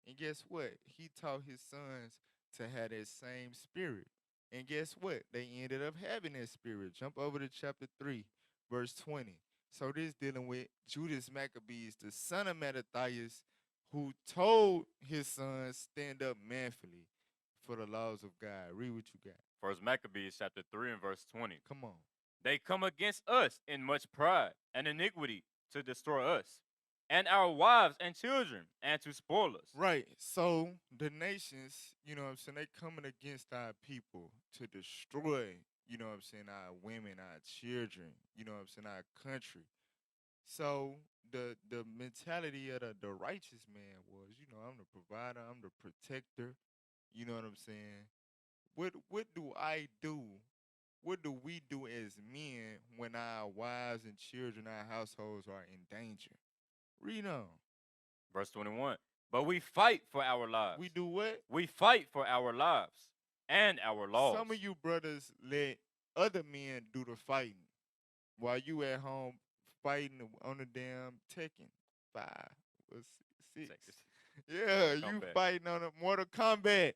And guess what? He taught his sons to have that same spirit. And guess what? They ended up having that spirit. Jump over to chapter 3, verse 20. So this dealing with Judas Maccabees, the son of Mattathias, who told his sons, stand up manfully for the laws of God. Read what you got. First Maccabees chapter 3 and verse 20. Come on. They come against us in much pride and iniquity to destroy us, and our wives and children, and to spoil us. Right. So the nations, you know what I'm saying, they coming against our people to destroy, you know what I'm saying, our women, our children, you know what I'm saying, our country. So the mentality of the righteous man was, you know, I'm the provider, I'm the protector, you know what I'm saying? What do I do? What do we do as men when our wives and children, our households are in danger? Read on. Verse 21. But we fight for our lives. We do what? We fight for our lives and our laws. Some of you brothers let other men do the fighting while you at home fighting on the damn Tekken 5 or 6. Yeah, you Combat. fighting on the Mortal Kombat.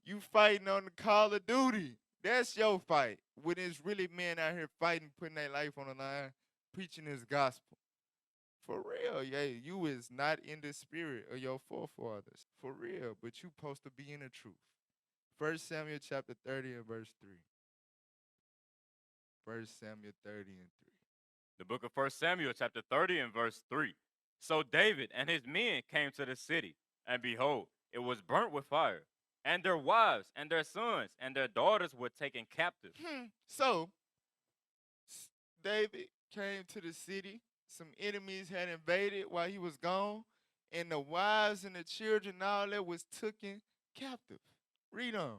You fighting on the Call of Duty. That's your fight. When it's really men out here fighting, putting their life on the line, preaching this gospel. For real, yeah, you is not in the spirit of your forefathers. For real, but you supposed to be in the truth. 1 Samuel chapter 30 and verse 3. 1 Samuel 30 and 3. The book of 1 Samuel chapter 30 and verse 3. So David and his men came to the city, and behold, it was burnt with fire, and their wives and their sons and their daughters were taken captive. So, David came to the city. Some enemies had invaded while he was gone, and the wives and the children and all that was taken captive. Read on.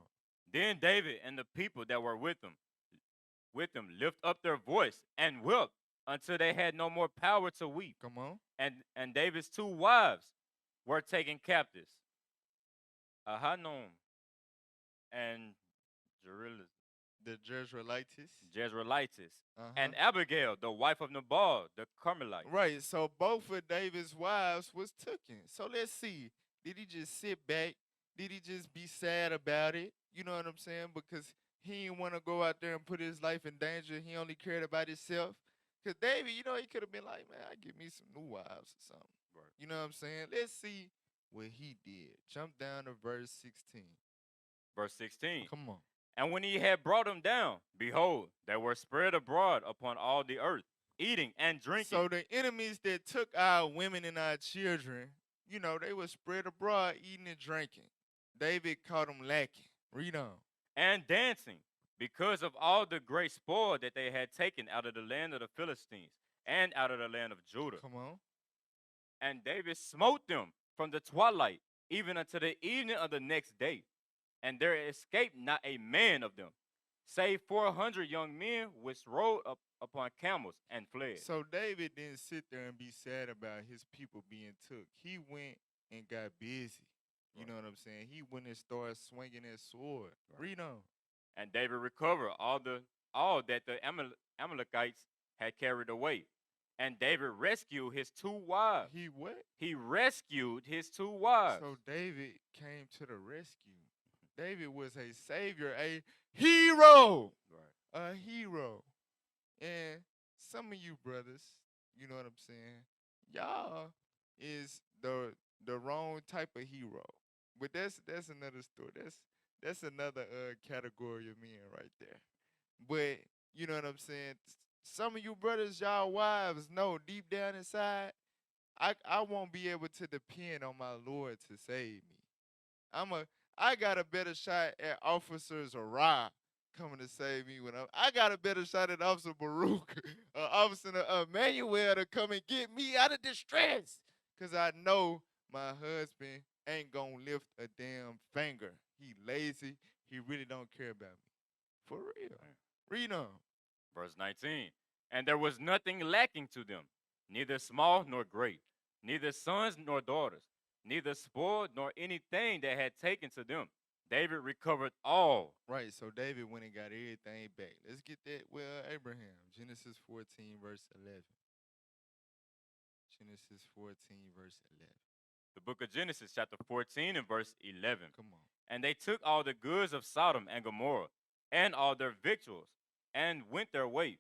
Then David and the people that were with him lift up their voice and wept until they had no more power to weep. Come on. And David's two wives were taken captives, Ahanom and The Jezreelites. Jezreelites, Uh-huh. and Abigail, the wife of Nabal, the Carmelite. Right, so both of David's wives was taken. So let's see. Did he just sit back? Did he just be sad about it? You know what I'm saying? Because he didn't want to go out there and put his life in danger. He only cared about himself. Because David, you know, he could have been like, man, I give me some new wives or something. Right. You know what I'm saying? Let's see what he did. Jump down to verse 16. Verse 16. Come on. And when he had brought them down, behold, they were spread abroad upon all the earth, eating and drinking. So the enemies that took our women and our children, you know, they were spread abroad, eating and drinking. David caught them lacking. Read on. And dancing, because of all the great spoil that they had taken out of the land of the Philistines and out of the land of Judah. Come on. And David smote them from the twilight even unto the evening of the next day. And there escaped not a man of them, save 400 young men which rode up upon camels and fled. So David didn't sit there and be sad about his people being took. He went and got busy. You know what I'm saying? He went and started swinging that sword. Read on. And David recovered all that the Amalekites had carried away. And David rescued his two wives. He what? He rescued his two wives. So David came to the rescue. David was a savior, a hero. Right. A hero. And some of you brothers, you know what I'm saying? Y'all is the wrong type of hero. But that's another story. That's another category of men right there. But you know what I'm saying? Some of you brothers, y'all wives know deep down inside, I won't be able to depend on my Lord to save me. I got a better shot at Officer Zerah coming to save me when I got a better shot at Officer Baruch, Officer Emmanuel to come and get me out of distress. Because I know my husband ain't gonna lift a damn finger. He lazy. He really don't care about me. For real. Read on. Verse 19. And there was nothing lacking to them, neither small nor great, neither sons nor daughters, neither spoiled nor anything that had taken to them. David recovered all. Right, so David went and got everything back. Let's get that. Well, Abraham, Genesis 14, verse 11. Genesis 14, verse 11. The book of Genesis, chapter 14 and verse 11. Come on. And they took all the goods of Sodom and Gomorrah, and all their victuals, and went their way.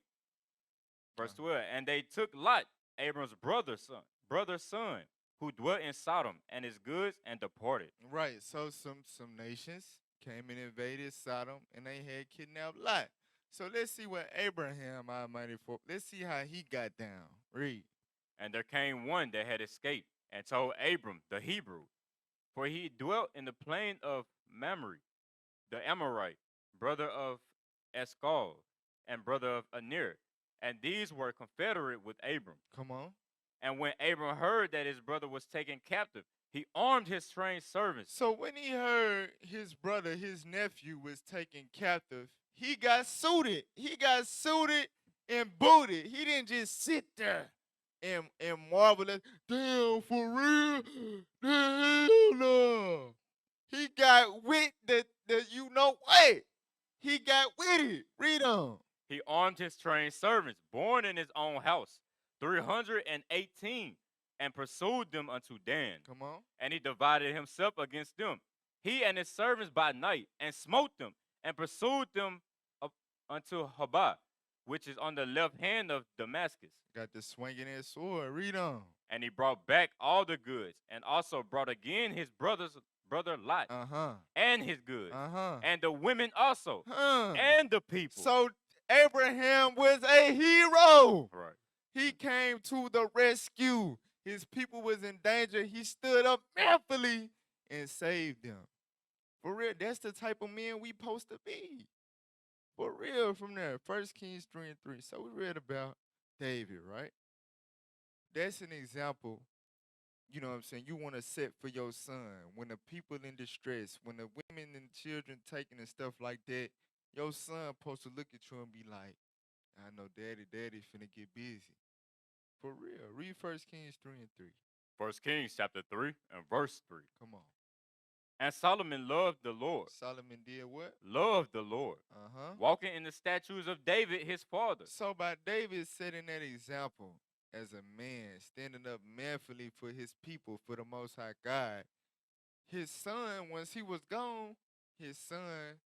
Verse 12. And they took Lot, Abram's brother's son, who dwelt in Sodom and his goods and departed. Right. So some nations came and invaded Sodom and they had kidnapped Lot. So let's see what Abraham Almighty for. Let's see how he got down. Read. And there came one that had escaped and told Abram the Hebrew, for he dwelt in the plain of Mamre, the Amorite, brother of Eshcol, and brother of Aner. And these were confederate with Abram. Come on. And when Abram heard that his brother was taken captive, he armed his trained servants. So when he heard his brother, his nephew, was taken captive, he got suited. He got suited and booted. He didn't just sit there and marvel at, damn, for real? The hell no. He got with the you know what? He got with it. Read on. He armed his trained servants, born in his own house, 318, and pursued them unto Dan. Come on. And he divided himself against them, he and his servants by night, and smote them, and pursued them up unto Habah, which is on the left hand of Damascus. Got the swinging his sword. Read on. And he brought back all the goods, and also brought again his brother Lot, and his goods, and the women also, and the people. So Abraham was a hero. Right. He came to the rescue. His people was in danger. He stood up manfully and saved them. For real, that's the type of men we supposed to be. For real, from there, 1 Kings 3:3. So we read about David, right? That's an example, you know what I'm saying, you want to set for your son. When the people in distress, when the women and children taken and stuff like that, your son supposed to look at you and be like, I know daddy finna get busy. For real. Read 1 Kings 3:3. 1 Kings chapter 3 and verse 3. Come on. And Solomon loved the Lord. Solomon did what? Loved the Lord. Walking in the statutes of David, his father. So by David setting that example as a man, standing up manfully for his people, for the Most High God, his son, once he was gone, his son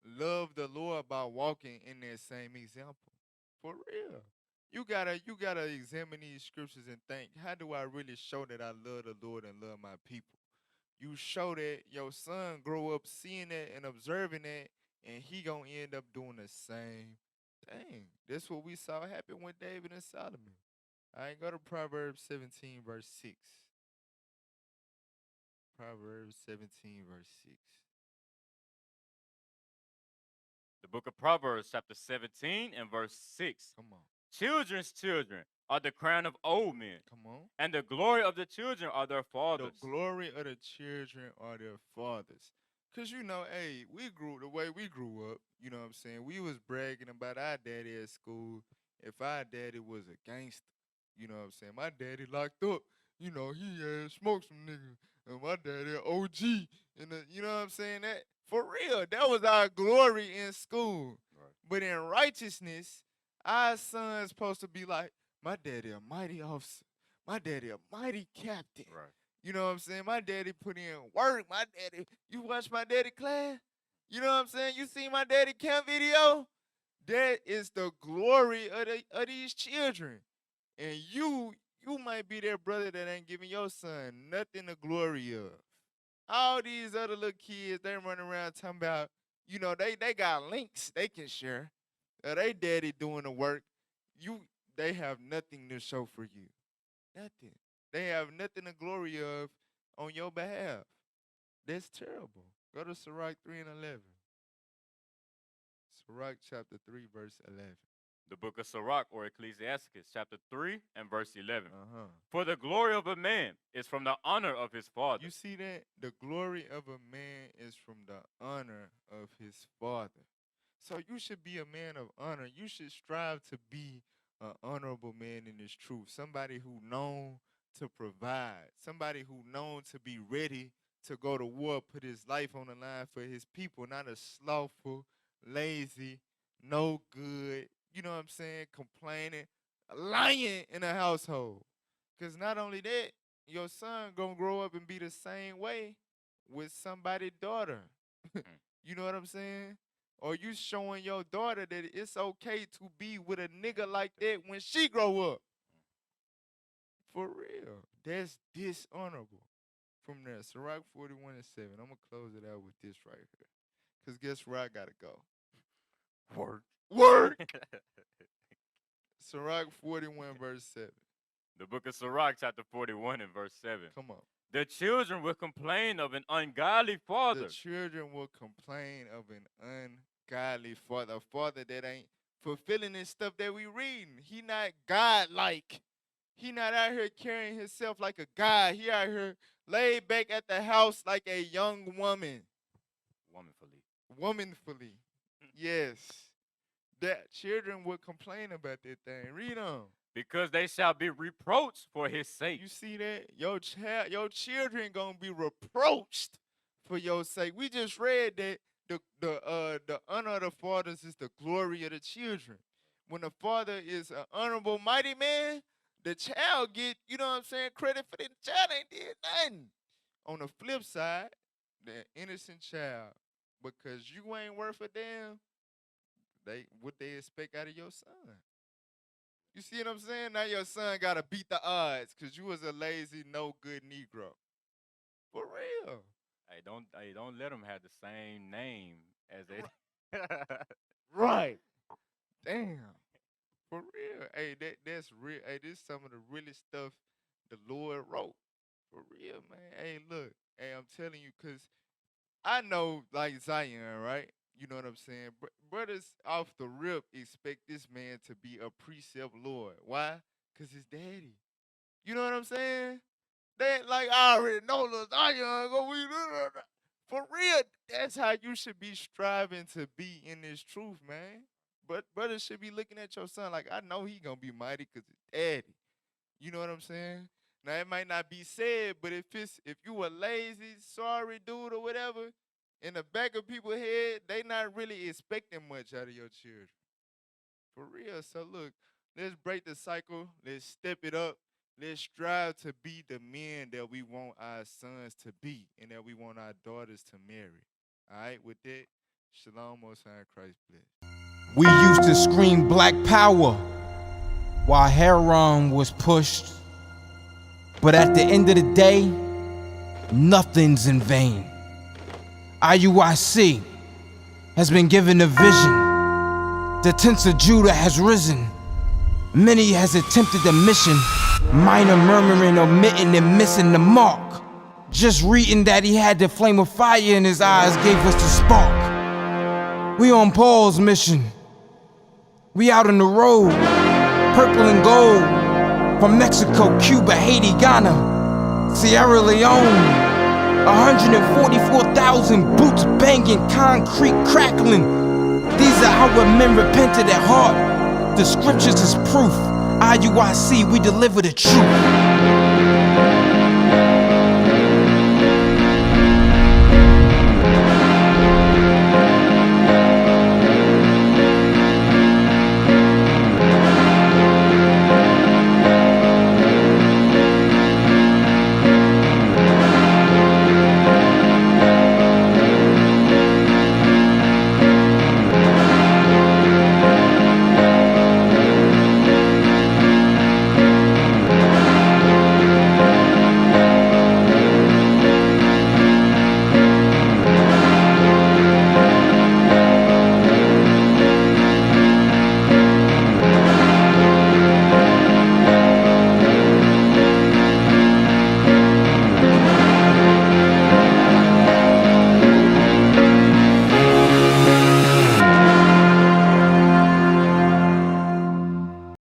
loved the Lord by walking in that same example. For real. You gotta examine these scriptures and think, how do I really show that I love the Lord and love my people? You show that your son grow up seeing that and observing that, and he gonna end up doing the same thing. That's what we saw happen with David and Solomon. I go to Proverbs 17, verse 6. Proverbs 17, verse 6. The book of Proverbs, chapter 17 and verse 6. Come on. Children's children are the crown of old men. Come on. And the glory of the children are their fathers. The glory of the children are their fathers. Because, you know, hey, the way we grew up, you know what I'm saying, we was bragging about our daddy at school. If our daddy was a gangster, you know what I'm saying, my daddy locked up. You know, he had smoked some niggas. And my daddy OG. And you know what I'm saying? That for real, that was our glory in school. Right. But in righteousness, our son's supposed to be like, my daddy a mighty officer. My daddy a mighty captain. Right. You know what I'm saying? My daddy put in work. My daddy, you watch my daddy class? You know what I'm saying? You see my daddy camp video? That is the glory of these children. And you might be their brother that ain't giving your son nothing to glory of. All these other little kids, they run around talking about, you know, they got links they can share. They daddy doing the work. They have nothing to show for you. Nothing. They have nothing to glory of on your behalf. That's terrible. Go to Sirach 3 and 11. Sirach chapter 3, verse 11. The book of Sirach, or Ecclesiasticus, chapter 3 and verse 11. For the glory of a man is from the honor of his father. You see that? The glory of a man is from the honor of his father. So you should be a man of honor. You should strive to be an honorable man in this truth. Somebody who known to provide. Somebody who known to be ready to go to war, put his life on the line for his people. Not a slothful, lazy, no good, you know what I'm saying, complaining, a lion in a household. Because not only that, your son going to grow up and be the same way with somebody's daughter. You know what I'm saying? Or you showing your daughter that it's okay to be with a nigga like that when she grow up. For real. That's dishonorable. From there, Sirach 41:7. I'm gonna close it out with this right here. Cause guess where I gotta go? Word. Word. Sirach 41:7. The book of Sirach, chapter 41 and verse 7. Come on. The children will complain of an ungodly father. The children will complain of an ungodly father, a father that ain't fulfilling this stuff that we reading. He not God-like. He not out here carrying himself like a god. He out here laid back at the house like a young woman. Womanfully. Yes. That children will complain about that thing. Read on. Because they shall be reproached for his sake. You see that? Your children gonna be reproached for your sake. We just read that the honor of the fathers is the glory of the children. When the father is an honorable, mighty man, the child get, you know what I'm saying, credit for the child ain't did nothing. On the flip side, the innocent child, because you ain't worth a damn, what they expect out of your son. You see what I'm saying? Now your son gotta beat the odds because you was a lazy, no good Negro. For real. Hey, don't let them have the same name as they. Right. Damn. For real. Hey, that's real. Hey, this is some of the realest stuff the Lord wrote. For real, man. Hey, look. Hey, I'm telling you, because I know, like Zion, right? You know what I'm saying? Brothers off the rip expect this man to be a precept Lord. Why? Because his daddy. You know what I'm saying? They like, I already know little Zion gonna be. For real, that's how you should be striving to be in this truth, man. But brothers should be looking at your son like, I know he gonna be mighty because his daddy. You know what I'm saying? Now it might not be said, but if you a lazy, sorry dude or whatever, in the back of people's head, they not really expecting much out of your children. For real. So look, let's break the cycle. Let's step it up. Let's strive to be the men that we want our sons to be and that we want our daughters to marry. All right, with that, Shalom, Most High, Christ bless. We used to scream black power while Heron was pushed. But at the end of the day, nothing's in vain. IUIC has been given a vision. The tents of Judah has risen. Many has attempted the mission. Minor murmuring, omitting, and missing the mark. Just reading that he had the flame of fire in his eyes gave us the spark. We on Paul's mission. We out on the road, purple and gold. From Mexico, Cuba, Haiti, Ghana, Sierra Leone. 144,000 boots banging, concrete crackling. These are our men repented at heart. The scriptures is proof. IUIC, we deliver the truth.